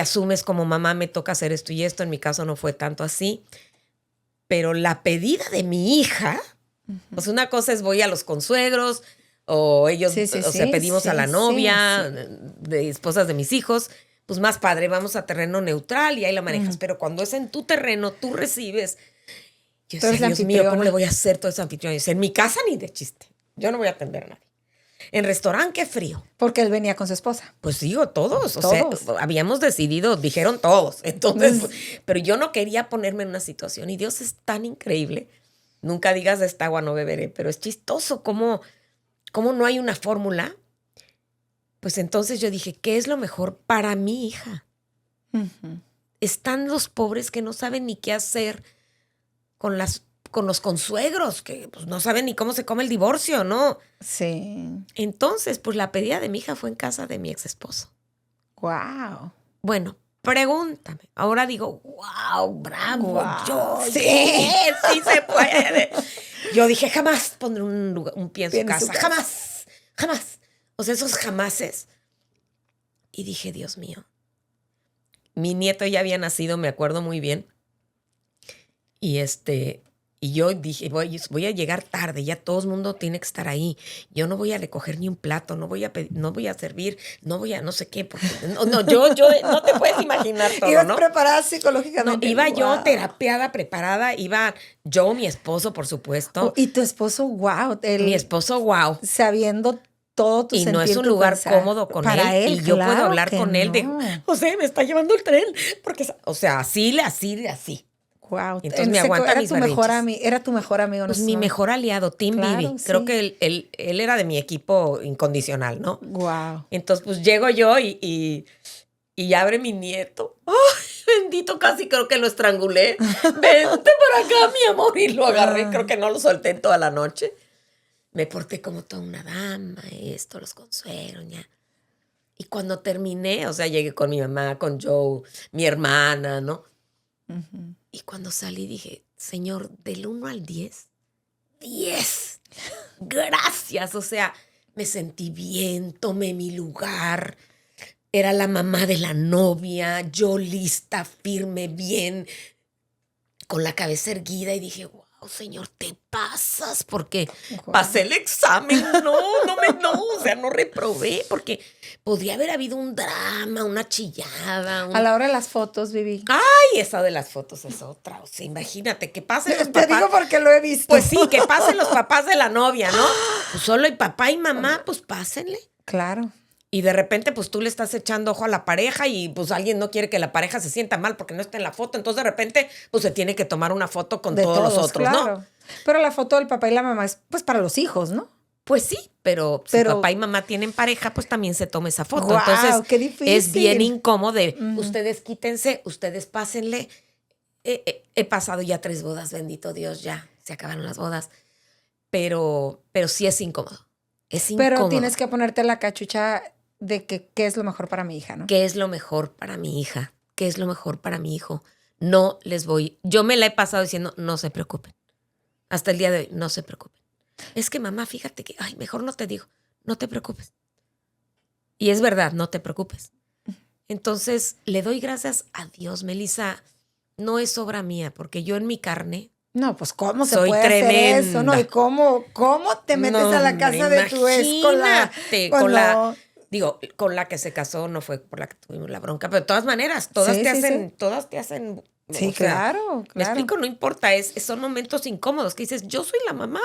S1: asumes como mamá, me toca hacer esto y esto. En mi caso no fue tanto así. Pero la pedida de mi hija, pues una cosa es voy a los consuegros o ellos, pedimos a la novia, de esposas de mis hijos, pues más padre, vamos a terreno neutral y ahí la manejas. Pero cuando es en tu terreno, tú recibes. Yo decía, Dios mío, ¿cómo le voy a hacer todo ese anfitrión? En mi casa ni de chiste. Yo no voy a atender a nadie. En restaurante, qué frío.
S2: Porque él venía con su esposa.
S1: Pues digo, todos. O sea, habíamos decidido, dijeron todos. Entonces, pero yo no quería ponerme en una situación. Y Dios es tan increíble. Nunca digas de esta agua no beberé, pero es chistoso cómo no hay una fórmula. Pues entonces yo dije, ¿qué es lo mejor para mi hija? Están los pobres que no saben ni qué hacer con los consuegros, que pues, no saben ni cómo se come el divorcio, ¿no?
S2: Sí.
S1: Entonces, pues la pedida de mi hija fue en casa de mi ex esposo.
S2: Wow.
S1: Bueno, pregúntame. Ahora digo, wow, bravo, yo.
S2: Sí,
S1: sí se puede. Yo dije, jamás pondré un pie en su casa. Jamás. O sea, esos jamases. Y dije, Dios mío. Mi nieto ya había nacido, me acuerdo muy bien. Y yo dije, voy a llegar tarde, ya todo el mundo tiene que estar ahí. Yo no voy a recoger ni un plato, no voy a servir, no sé qué. Porque, yo no te puedes imaginar todo,
S2: ¿Ibas
S1: ¿no?
S2: preparada psicológicamente?
S1: No, iba yo terapeada, preparada, iba yo, mi esposo, por supuesto.
S2: Y tu esposo, wow.
S1: Mi esposo, wow.
S2: Sabiendo todo tu
S1: y
S2: sentir,
S1: no es un lugar cómodo con
S2: para él.
S1: Y yo
S2: claro
S1: puedo hablar con él de, José, me está llevando el tren. Porque, o sea, así.
S2: Wow.
S1: Entonces me aguanta mis berrinches.
S2: Era tu mejor amigo.
S1: Pues mi mejor aliado, Tim Bibi. Creo que él era de mi equipo incondicional, ¿no?
S2: Wow.
S1: Entonces, pues llego yo y abre mi nieto. ¡Ay, bendito! Casi creo que lo estrangulé. Vente para acá, mi amor. Y lo agarré. Creo que no lo solté en toda la noche. Me porté como toda una dama, los consuegros, ya. Y cuando terminé, o sea, llegué con mi mamá, con Joe, mi hermana, ¿no? Y cuando salí dije, Señor, del 1 al 10, 10. Gracias. O sea, me sentí bien, tomé mi lugar. Era la mamá de la novia, yo lista, firme, bien, con la cabeza erguida. Y dije, wow, Señor, te pasas porque
S2: Wow.
S1: pasé el examen. No, o sea, no reprobé porque podría haber habido un drama, una chillada.
S2: A la hora de las fotos, Vivi.
S1: Ay, esa de las fotos es otra. O sea, imagínate que pasen los
S2: Te
S1: papás.
S2: digo porque lo he visto.
S1: Pues sí, que pasen los papás de la novia, ¿no? Pues solo hay papá y mamá, pues pásenle.
S2: Claro.
S1: Y de repente, pues tú le estás echando ojo a la pareja y pues alguien no quiere que la pareja se sienta mal porque no está en la foto. Entonces de repente, pues se tiene que tomar una foto con
S2: De
S1: todos los
S2: todos,
S1: otros,
S2: claro.
S1: ¿no?
S2: Pero la foto del papá y la mamá es pues para los hijos, ¿no?
S1: Pues sí, pero si
S2: Pero-
S1: papá y mamá tienen pareja, pues también se toma esa foto.
S2: ¡Guau!
S1: Entonces
S2: ¡Qué difícil!
S1: es bien incómodo de
S2: Ujú.
S1: ustedes quítense, ustedes pásenle. He pasado ya 3 bodas, bendito Dios, ya se acabaron las bodas. Pero sí es incómodo. Es incómodo.
S2: Pero tienes que ponerte la cachucha de que qué es lo mejor para mi hija, ¿no?
S1: ¿Qué es lo mejor para mi hija? ¿Qué es lo mejor para mi hijo? No les voy. Yo me la he pasado diciendo, no se preocupen. Hasta el día de hoy, no se preocupen. Es que mamá, fíjate que, ay, mejor no te digo, no te preocupes. Y es verdad, no te preocupes. Entonces, le doy gracias a Dios, Melissa. No es obra mía, porque yo en mi carne.
S2: No, pues ¿cómo se
S1: Soy
S2: puede hacer eso? No,
S1: tremenda.
S2: ¿y cómo te metes
S1: No,
S2: a la
S1: hombre,
S2: casa de tu ex
S1: imagínate,
S2: con
S1: con la-
S2: no.
S1: Digo, con la que se casó no fue por la que tuvimos la bronca, pero de todas maneras, todas
S2: Sí,
S1: te
S2: sí,
S1: hacen,
S2: sí.
S1: todas te hacen.
S2: Sí,
S1: o sea,
S2: claro,
S1: Me
S2: claro.
S1: explico, no importa, son momentos incómodos que dices, yo soy la mamá,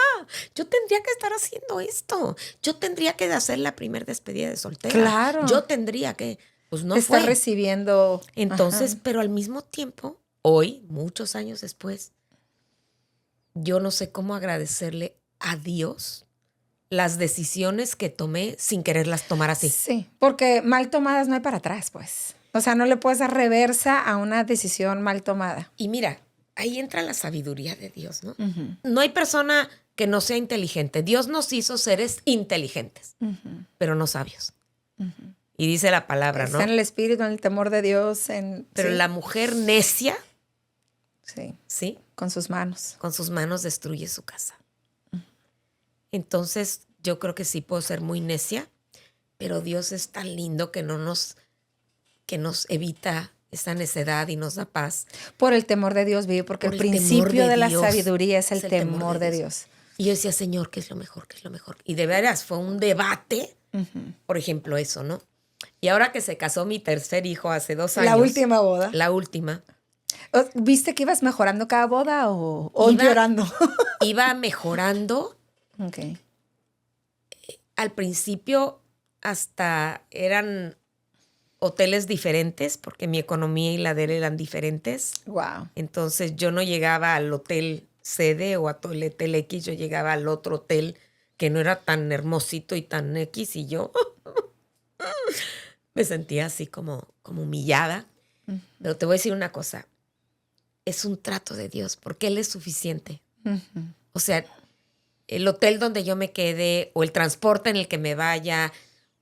S1: yo tendría que estar haciendo esto, yo tendría que hacer la primer despedida de soltera.
S2: Claro.
S1: Yo tendría que, pues no
S2: Te
S1: fue.
S2: está recibiendo.
S1: Entonces,
S2: Ajá.
S1: pero al mismo tiempo, hoy, muchos años después, yo no sé cómo agradecerle a Dios las decisiones que tomé sin quererlas tomar así.
S2: Sí, porque mal tomadas no hay para atrás, pues. O sea, no le puedes dar reversa a una decisión mal tomada.
S1: Y mira, ahí entra la sabiduría de Dios, ¿no? No hay persona que no sea inteligente. Dios nos hizo seres inteligentes, pero no sabios. Y dice la palabra,
S2: Está
S1: ¿no?
S2: en el espíritu, en el temor de Dios,
S1: Pero
S2: sí,
S1: la mujer necia,
S2: sí,
S1: ¿sí?
S2: con sus manos.
S1: Con sus manos destruye su casa. Entonces, yo creo que sí puedo ser muy necia, pero Dios es tan lindo que nos evita esa necedad y nos da paz.
S2: Por el temor de Dios, vive, porque
S1: Por
S2: el
S1: el temor
S2: principio
S1: de
S2: de la
S1: Dios.
S2: sabiduría es el
S1: Es
S2: temor de Dios.
S1: Y yo decía, Señor, ¿qué es lo mejor? ¿Qué es lo mejor? Y de veras fue un debate, por ejemplo, eso, ¿no? Y ahora que se casó mi tercer hijo hace 2 años.
S2: La última boda.
S1: La última.
S2: ¿Viste que ibas mejorando cada boda o
S1: Iba-
S2: empeorando?
S1: Iba mejorando.
S2: Ok.
S1: Al principio hasta eran hoteles diferentes porque mi economía y la de él eran diferentes.
S2: Wow.
S1: Entonces yo no llegaba al hotel sede o a el hotel X, yo llegaba al otro hotel que no era tan hermosito y tan X y yo me sentía así como humillada. Pero te voy a decir una cosa, es un trato de Dios porque Él es suficiente. O sea, el hotel donde yo me quede o el transporte en el que me vaya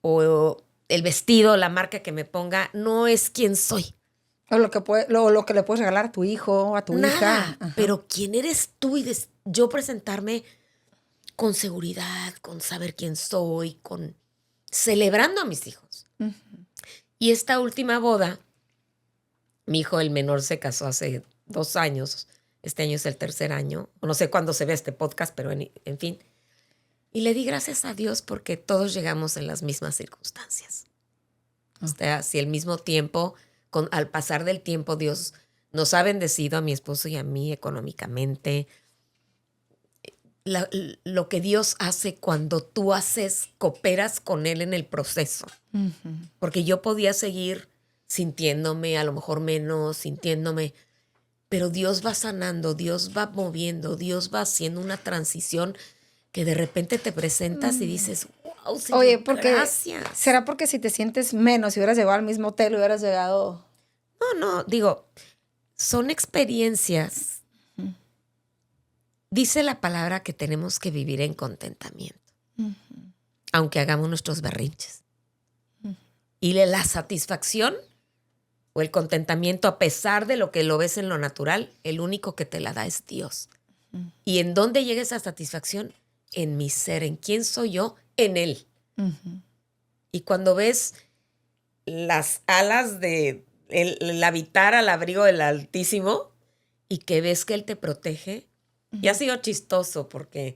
S1: o el vestido, la marca que me ponga, no es quien soy.
S2: O lo que le puedes regalar a tu hijo o a tu
S1: Nada,
S2: hija. Ajá.
S1: pero quién eres tú y yo presentarme con seguridad, con saber quién soy, con celebrando a mis hijos. Y esta última boda, mi hijo el menor se casó hace 2 años, este año es el 3er año, no sé cuándo se ve este podcast, pero en fin. Y le di gracias a Dios porque todos llegamos en las mismas circunstancias. O sea, si al mismo tiempo, al pasar del tiempo, Dios nos ha bendecido a mi esposo y a mí económicamente. Lo que Dios hace cuando tú cooperas con Él en el proceso. Porque yo podía seguir sintiéndome, a lo mejor menos, sintiéndome, pero Dios va sanando, Dios va moviendo, Dios va haciendo una transición que de repente te presentas y dices, wow, Señor,
S2: Oye, porque
S1: gracias.
S2: ¿será porque si te sientes menos, si hubieras llegado al mismo hotel, hubieras llegado?
S1: No, digo, son experiencias. Dice la palabra que tenemos que vivir en contentamiento, aunque hagamos nuestros berrinches. Y la satisfacción o el contentamiento, a pesar de lo que lo ves en lo natural, el único que te la da es Dios. ¿Y en dónde llega esa satisfacción? En mi ser, en quién soy yo, en Él. Y cuando ves las alas de el habitar al abrigo del Altísimo y que ves que Él te protege, Y ha sido chistoso porque,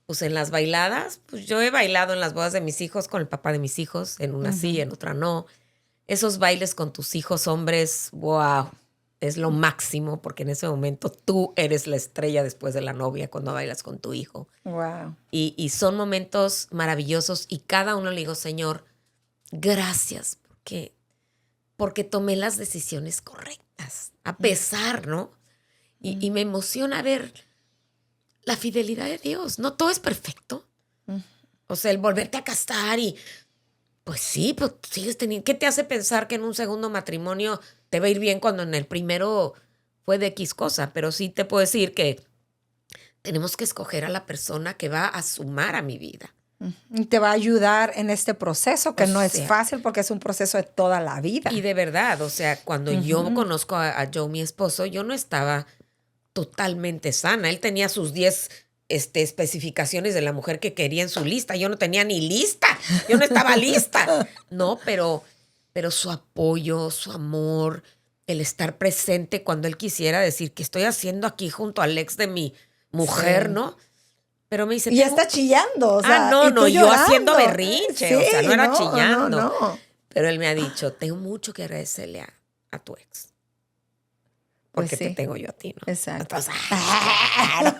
S1: pues en las bailadas, pues yo he bailado en las bodas de mis hijos con el papá de mis hijos, en una sí, en otra no. Esos bailes con tus hijos hombres, wow, es lo máximo porque en ese momento tú eres la estrella después de la novia cuando bailas con tu hijo.
S2: Wow.
S1: Y son momentos maravillosos y cada uno le digo, Señor, gracias porque tomé las decisiones correctas, a pesar, ¿no? Y me emociona ver la fidelidad de Dios. No todo es perfecto. O sea, el volverte a casar y, pues sí, pues sigues teniendo. ¿Qué te hace pensar que en un segundo matrimonio te va a ir bien cuando en el primero fue de X cosa? Pero sí te puedo decir que tenemos que escoger a la persona que va a sumar a mi vida.
S2: Y te va a ayudar en este proceso, que
S1: O
S2: no es
S1: sea,
S2: fácil porque es un proceso de toda la vida.
S1: Y de verdad, o sea, cuando yo conozco a Joe, mi esposo, yo no estaba totalmente sana. Él tenía sus 10 especificaciones de la mujer que quería en su lista. Yo no tenía ni lista. Yo no estaba lista. No, pero su apoyo, su amor, el estar presente cuando él quisiera decir que estoy haciendo aquí junto al ex de mi mujer,
S2: Sí.
S1: ¿no? Pero me dice,
S2: Y ya está chillando, o sea,
S1: no,
S2: y tú
S1: yo haciendo
S2: llorando.
S1: berrinche, o sea, no era chillando.
S2: No.
S1: Pero él me ha dicho, tengo mucho que agradecerle a tu ex.
S2: Pues
S1: Porque te
S2: sí.
S1: tengo yo a ti, ¿no?
S2: Exacto.
S1: Entonces, claro.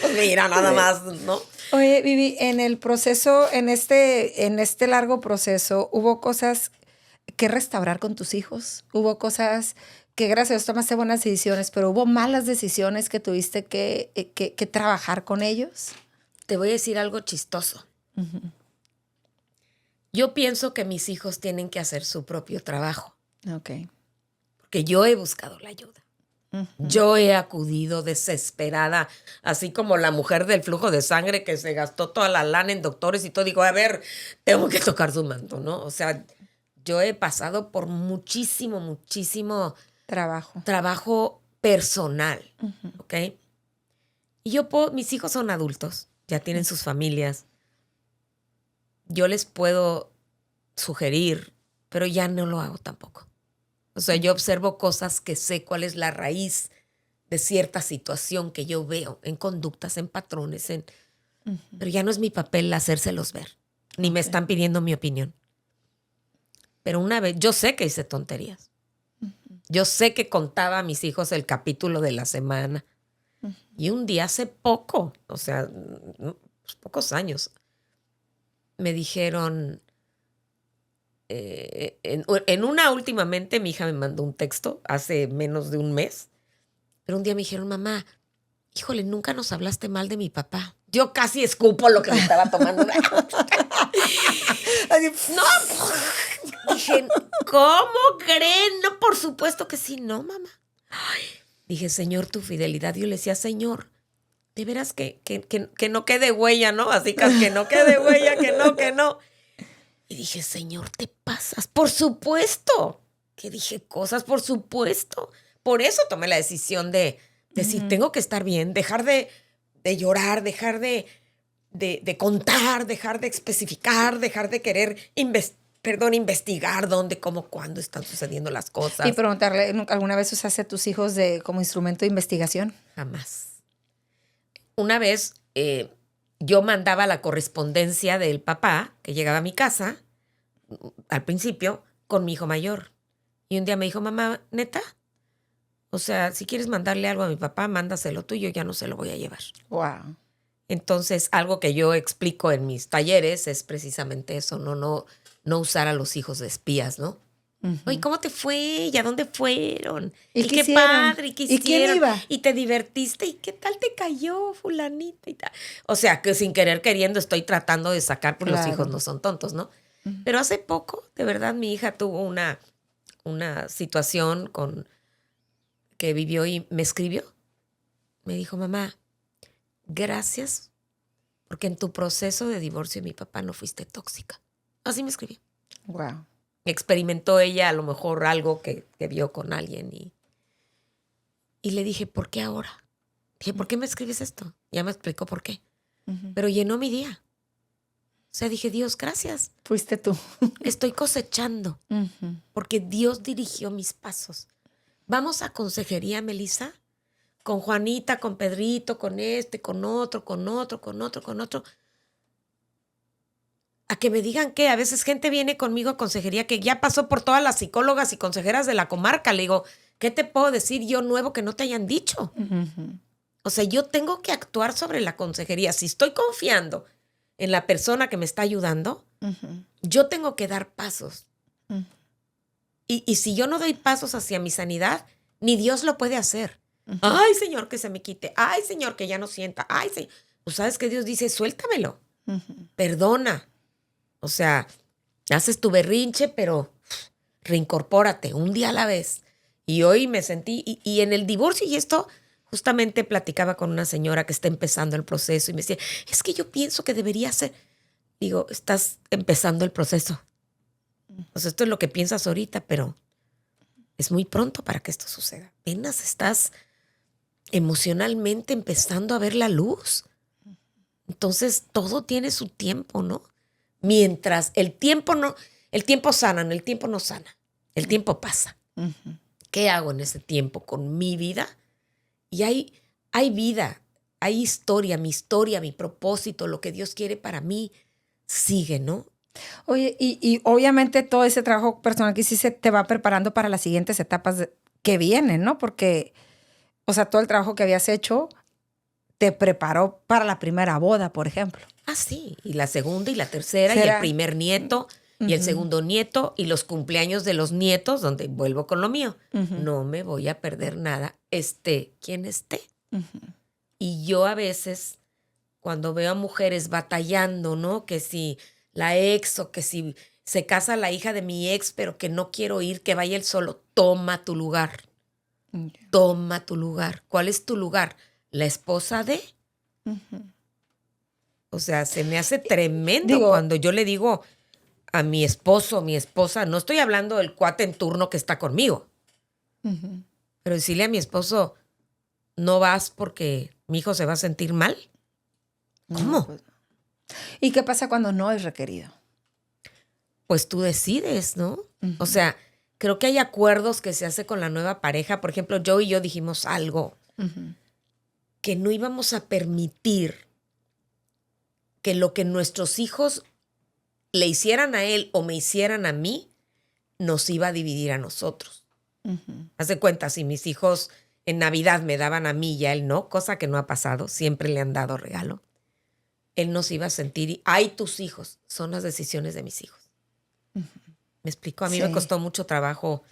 S1: Pues mira, nada más, ¿no?
S2: Oye, Vivi, en el proceso, en este largo proceso, ¿hubo cosas que restaurar con tus hijos? ¿Hubo cosas que gracias a Dios tomaste buenas decisiones, pero hubo malas decisiones que tuviste que trabajar con ellos?
S1: Te voy a decir algo chistoso. Yo pienso que mis hijos tienen que hacer su propio trabajo.
S2: Ok.
S1: Porque yo he buscado la ayuda. Yo he acudido desesperada, así como la mujer del flujo de sangre que se gastó toda la lana en doctores y todo. Digo, a ver, tengo que tocar su manto, ¿no? O sea, yo he pasado por muchísimo trabajo personal, ¿ok? Y mis hijos son adultos, ya tienen sus familias. Yo les puedo sugerir, pero ya no lo hago tampoco. O sea, yo observo cosas que sé cuál es la raíz de cierta situación que yo veo en conductas, en patrones, pero ya no es mi papel hacérselos ver, ni me están pidiendo mi opinión. Pero una vez, yo sé que hice tonterías. Yo sé que contaba a mis hijos el capítulo de la semana. Y un día hace poco, o sea, pocos años, me dijeron, en una últimamente mi hija me mandó un texto hace menos de un mes, pero un día me dijeron, mamá, híjole, nunca nos hablaste mal de mi papá. Yo casi escupo lo que me estaba tomando. No, dije, ¿cómo creen? No, por supuesto que sí, no, mamá. Ay, dije, Señor, tu fidelidad. Yo le decía, Señor, de veras que no quede huella, ¿no? Así que no quede huella, que no. Y dije, Señor, te pasas. Por supuesto que dije cosas, por supuesto. Por eso tomé la decisión de decir, tengo que estar bien, dejar de llorar, dejar de contar, dejar de especificar, dejar de querer investigar dónde, cómo, cuándo están sucediendo las cosas.
S2: Y preguntarle, ¿alguna vez usaste a tus hijos como instrumento de investigación?
S1: Jamás. Una vez yo mandaba la correspondencia del papá que llegaba a mi casa al principio con mi hijo mayor. Y un día me dijo, mamá, ¿neta? O sea, si quieres mandarle algo a mi papá, mándaselo tú y yo ya no se lo voy a llevar.
S2: Wow.
S1: Entonces, algo que yo explico en mis talleres es precisamente eso, no usar a los hijos de espías, ¿no? Oye, ¿cómo te fue? ¿Y a dónde fueron?
S2: ¿Y
S1: qué
S2: hicieron?
S1: padre, ¿y qué
S2: ¿Y quién
S1: hicieron?
S2: iba?
S1: ¿Y te divertiste? ¿Y qué tal te cayó, fulanita? Y tal. O sea, que sin querer queriendo estoy tratando de sacar, porque los hijos no son tontos, ¿no? Pero hace poco, de verdad, mi hija tuvo una situación que vivió y me escribió. Me dijo, mamá, gracias porque en tu proceso de divorcio de mi papá no fuiste tóxica. Así me escribió.
S2: Wow.
S1: Experimentó ella a lo mejor algo que vio con alguien y le dije, ¿por qué ahora? Dije, ¿por qué me escribes esto? Ya me explicó por qué. Pero llenó mi día. O sea, dije, Dios, gracias.
S2: Fuiste tú.
S1: Estoy cosechando porque Dios dirigió mis pasos. Vamos a consejería, Melissa, con Juanita, con Pedrito, con este, con otro, a que me digan que a veces gente viene conmigo a consejería que ya pasó por todas las psicólogas y consejeras de la comarca. Le digo, ¿qué te puedo decir yo nuevo que no te hayan dicho? O sea, yo tengo que actuar sobre la consejería. Si estoy confiando en la persona que me está ayudando, yo tengo que dar pasos. Y si yo no doy pasos hacia mi sanidad, ni Dios lo puede hacer. Ay, Señor, que se me quite. Ay, Señor, que ya no sienta. Ay, Señor. Pues sabes que Dios dice, suéltamelo. Perdona. O sea, haces tu berrinche, pero reincorpórate un día a la vez. Y hoy me sentí, y en el divorcio y esto, justamente platicaba con una señora que está empezando el proceso y me decía, es que yo pienso que debería ser. Digo, estás empezando el proceso. O sea, esto es lo que piensas ahorita, pero es muy pronto para que esto suceda. Apenas estás emocionalmente empezando a ver la luz. Entonces, todo tiene su tiempo, ¿no? Mientras el tiempo sana, el tiempo no sana. El tiempo pasa. ¿Qué hago en ese tiempo con mi vida? Y hay vida, hay historia, mi propósito, lo que Dios quiere para mí, sigue, ¿no?
S2: Oye, y obviamente todo ese trabajo personal que hiciste te va preparando para las siguientes etapas que vienen, ¿no? Porque, o sea, todo el trabajo que habías hecho te preparó para la primera boda, por ejemplo.
S1: Ah, sí, y la segunda y la tercera, y el primer nieto, y el segundo nieto, y los cumpleaños de los nietos, donde vuelvo con lo mío. No me voy a perder nada, esté quien esté. Y yo a veces, cuando veo a mujeres batallando, ¿no? Que si la ex o que si se casa la hija de mi ex, pero que no quiero ir, que vaya él solo. Toma tu lugar. Toma tu lugar. ¿Cuál es tu lugar? La esposa de... O sea, se me hace tremendo cuando yo le digo a mi esposo, mi esposa, no estoy hablando del cuate en turno que está conmigo, pero decirle a mi esposo, no vas porque mi hijo se va a sentir mal. ¿Cómo?
S2: No, pues. ¿Y qué pasa cuando no es requerido?
S1: Pues tú decides, ¿no? O sea, creo que hay acuerdos que se hace con la nueva pareja. Por ejemplo, Joe y yo dijimos algo, que no íbamos a permitir que lo que nuestros hijos le hicieran a él o me hicieran a mí, nos iba a dividir a nosotros. Haz de cuenta, si mis hijos en Navidad me daban a mí y a él no, cosa que no ha pasado, siempre le han dado regalo, él nos iba a sentir, ay, tus hijos, son las decisiones de mis hijos. ¿Me explico? A mí me costó mucho trabajo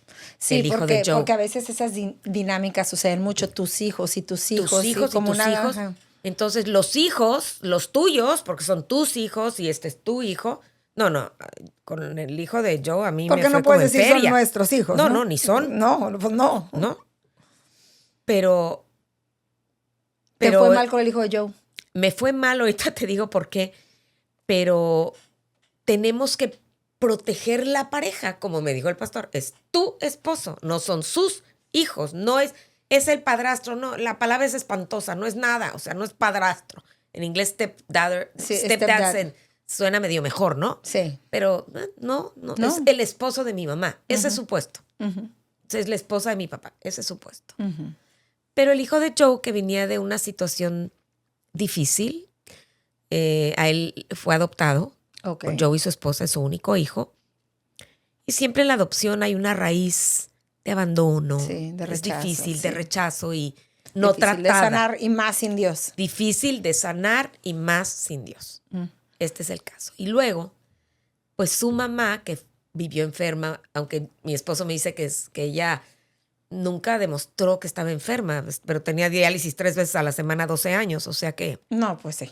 S1: el hijo de Joe.
S2: Porque a veces esas dinámicas suceden mucho, tus hijos y tus hijos.
S1: Tus hijos y tus hijos. Entonces, los hijos, los tuyos, porque son tus hijos y este es tu hijo. No, con el hijo de Joe a mí
S2: porque
S1: me fue
S2: no puedes
S1: como en
S2: decir
S1: feria.
S2: Son nuestros hijos.
S1: No, ni son.
S2: No, pues no.
S1: No. Pero
S2: ¿Te fue mal con el hijo de Joe?
S1: Me fue mal, ahorita te digo por qué, pero tenemos que proteger la pareja, como me dijo el pastor, es tu esposo, no son sus hijos, no es el padrastro, no, la palabra es espantosa, no es nada, o sea, no es padrastro. En inglés stepdad suena medio mejor, ¿no?
S2: Sí.
S1: Pero no, es el esposo de mi mamá, ese es su puesto. Es la esposa de mi papá, ese es su puesto. Pero el hijo de Joe, que venía de una situación difícil, a él fue adoptado. Con Joe y su esposa, es su único hijo. Y siempre en la adopción hay una raíz de abandono. Sí, de rechazo. Es difícil, de rechazo y no tratada. Difícil de
S2: sanar y más sin Dios.
S1: Difícil de sanar y más sin Dios. Este es el caso. Y luego, pues su mamá, que vivió enferma, aunque mi esposo me dice que ella nunca demostró que estaba enferma, pero tenía diálisis 3 veces a la semana, 12 años, o sea que...
S2: No, pues sí.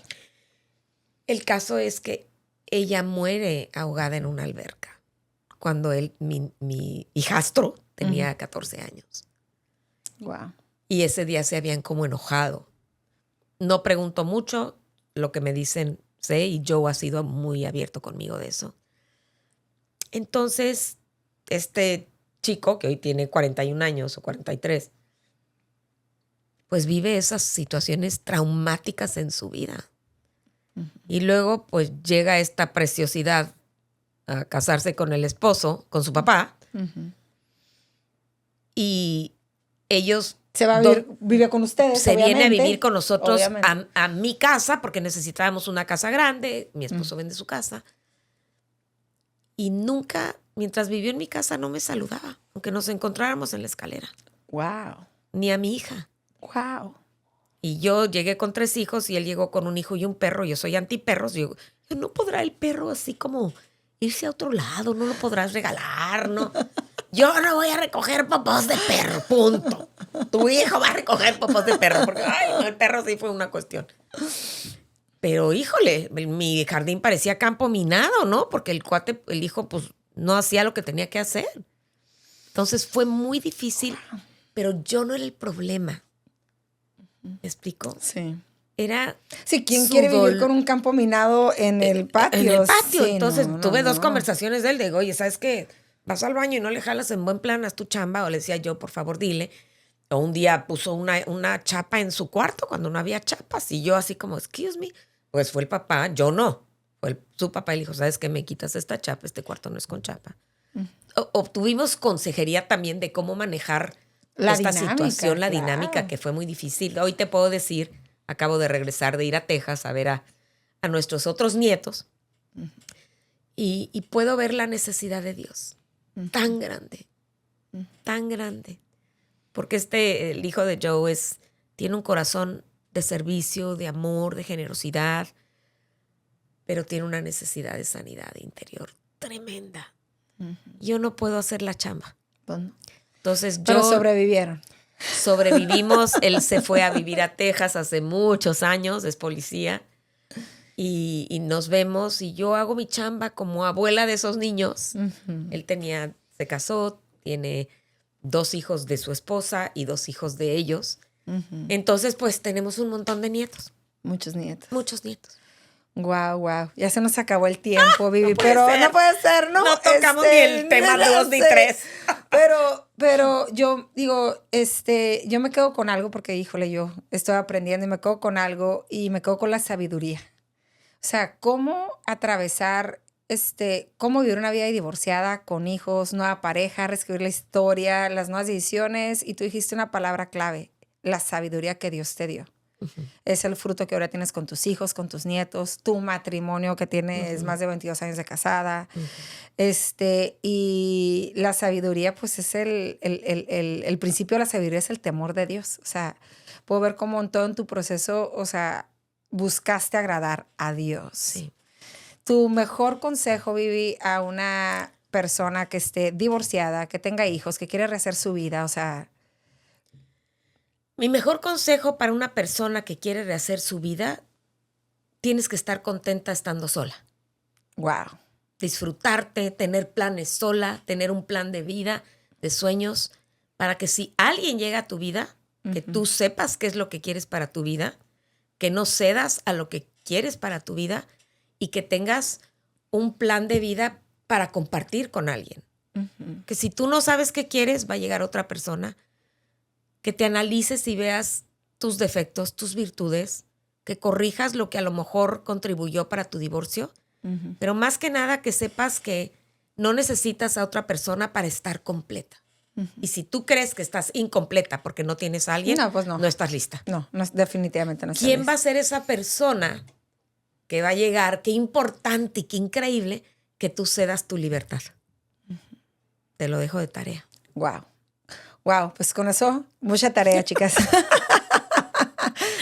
S1: El caso es que ella muere ahogada en una alberca cuando mi hijastro tenía 14 años.
S2: Wow.
S1: Y ese día se habían como enojado. No pregunto mucho, lo que me dicen sé, y Joe ha sido muy abierto conmigo de eso. Entonces, este chico, que hoy tiene 41 años o 43, pues vive esas situaciones traumáticas en su vida. Y luego, pues, llega esta preciosidad a casarse con el esposo, con su papá. Y ellos
S2: Se va a vivir, vive con ustedes,
S1: se
S2: obviamente.
S1: viene a vivir con nosotros
S2: Obviamente.
S1: a mi casa porque necesitábamos una casa grande. Mi esposo vende su casa. Y nunca, mientras vivió en mi casa, no me saludaba, aunque nos encontráramos en la escalera.
S2: Wow.
S1: Ni a mi hija.
S2: Wow.
S1: Y yo llegué con 3 hijos y él llegó con un hijo y un perro. Yo soy antiperros. Yo, ¿no podrá el perro así como irse a otro lado? ¿No lo podrás regalar? No. Yo no voy a recoger popos de perro, punto. Tu hijo va a recoger popos de perro. Porque, ay, no, el perro sí fue una cuestión. Pero, híjole, mi jardín parecía campo minado, ¿no? Porque el hijo, pues, no hacía lo que tenía que hacer. Entonces, fue muy difícil, pero yo no era el problema. ¿Me explico?
S2: Sí.
S1: Era
S2: Sí, ¿quién quiere vivir con un campo minado en el patio?
S1: En el patio.
S2: Sí,
S1: Entonces,
S2: no,
S1: tuve
S2: no,
S1: 2
S2: no.
S1: conversaciones de él. Digo, oye, ¿sabes qué? Vas al baño y no le jalas en buen plan, haz tu chamba. O le decía yo, por favor, dile. O un día puso una chapa en su cuarto cuando no había chapas. Y yo así como, excuse me. Pues fue el papá, yo no. Fue su papá y le dijo, ¿sabes qué? Me quitas esta chapa, este cuarto no es con chapa. Obtuvimos consejería también de cómo manejar esta situación, la dinámica, que fue muy difícil. Hoy te puedo decir, acabo de regresar de ir a Texas a ver a nuestros otros nietos y puedo ver la necesidad de Dios tan grande, tan grande. Porque el hijo de Joe tiene un corazón de servicio, de amor, de generosidad, pero tiene una necesidad de sanidad interior tremenda. Yo no puedo hacer la chamba.
S2: Bueno,
S1: entonces
S2: pero sobrevivieron.
S1: Sobrevivimos. Él se fue a vivir a Texas hace muchos años, es policía, y nos vemos y yo hago mi chamba como abuela de esos niños. Él se casó, tiene 2 hijos de su esposa y 2 hijos de ellos. Entonces, pues tenemos un montón de nietos.
S2: Muchos nietos.
S1: Muchos nietos.
S2: Wow, wow. Ya se nos acabó el tiempo, Vivi,
S1: no puede
S2: pero
S1: ser.
S2: No puede ser, ¿no?
S1: No tocamos ni el tema 2 ni 3.
S2: Pero yo digo, yo me quedo con algo porque, híjole, yo estoy aprendiendo y me quedo con algo y me quedo con la sabiduría. O sea, cómo atravesar, cómo vivir una vida divorciada con hijos, nueva pareja, reescribir la historia, las nuevas decisiones. Y tú dijiste una palabra clave, la sabiduría que Dios te dio. Es el fruto que ahora tienes con tus hijos, con tus nietos, tu matrimonio que tienes más de 22 años de casada. Y la sabiduría, pues es el principio de la sabiduría es el temor de Dios. O sea, puedo ver cómo en todo en tu proceso, o sea, buscaste agradar a Dios.
S1: Sí.
S2: Tu mejor consejo, Vivi, a una persona que esté divorciada, que tenga hijos, que quiere rehacer su vida, o sea...
S1: Mi mejor consejo para una persona que quiere rehacer su vida, tienes que estar contenta estando sola.
S2: Wow.
S1: Disfrutarte, tener planes sola, tener un plan de vida, de sueños, para que si alguien llega a tu vida, que tú sepas qué es lo que quieres para tu vida, que no cedas a lo que quieres para tu vida y que tengas un plan de vida para compartir con alguien. Que si tú no sabes qué quieres, va a llegar otra persona. Que te analices y veas tus defectos, tus virtudes, que corrijas lo que a lo mejor contribuyó para tu divorcio, pero más que nada que sepas que no necesitas a otra persona para estar completa. Y si tú crees que estás incompleta porque no tienes a alguien,
S2: No, pues no.
S1: no estás lista.
S2: No, definitivamente no estás
S1: ¿Quién
S2: lista.
S1: va a ser esa persona que va a llegar? Qué importante y qué increíble que tú cedas tu libertad. Te lo dejo de tarea.
S2: Wow. Wow, pues con eso, mucha tarea, chicas.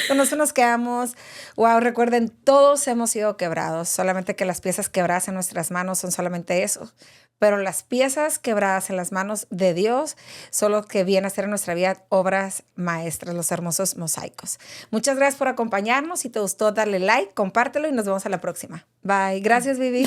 S2: Con eso nos quedamos. Wow, recuerden, todos hemos sido quebrados, solamente que las piezas quebradas en nuestras manos son solamente eso. Pero las piezas quebradas en las manos de Dios son lo que viene a ser en nuestra vida obras maestras, los hermosos mosaicos. Muchas gracias por acompañarnos. Si te gustó, dale like, compártelo y nos vemos a la próxima. Bye. Gracias, Vivi.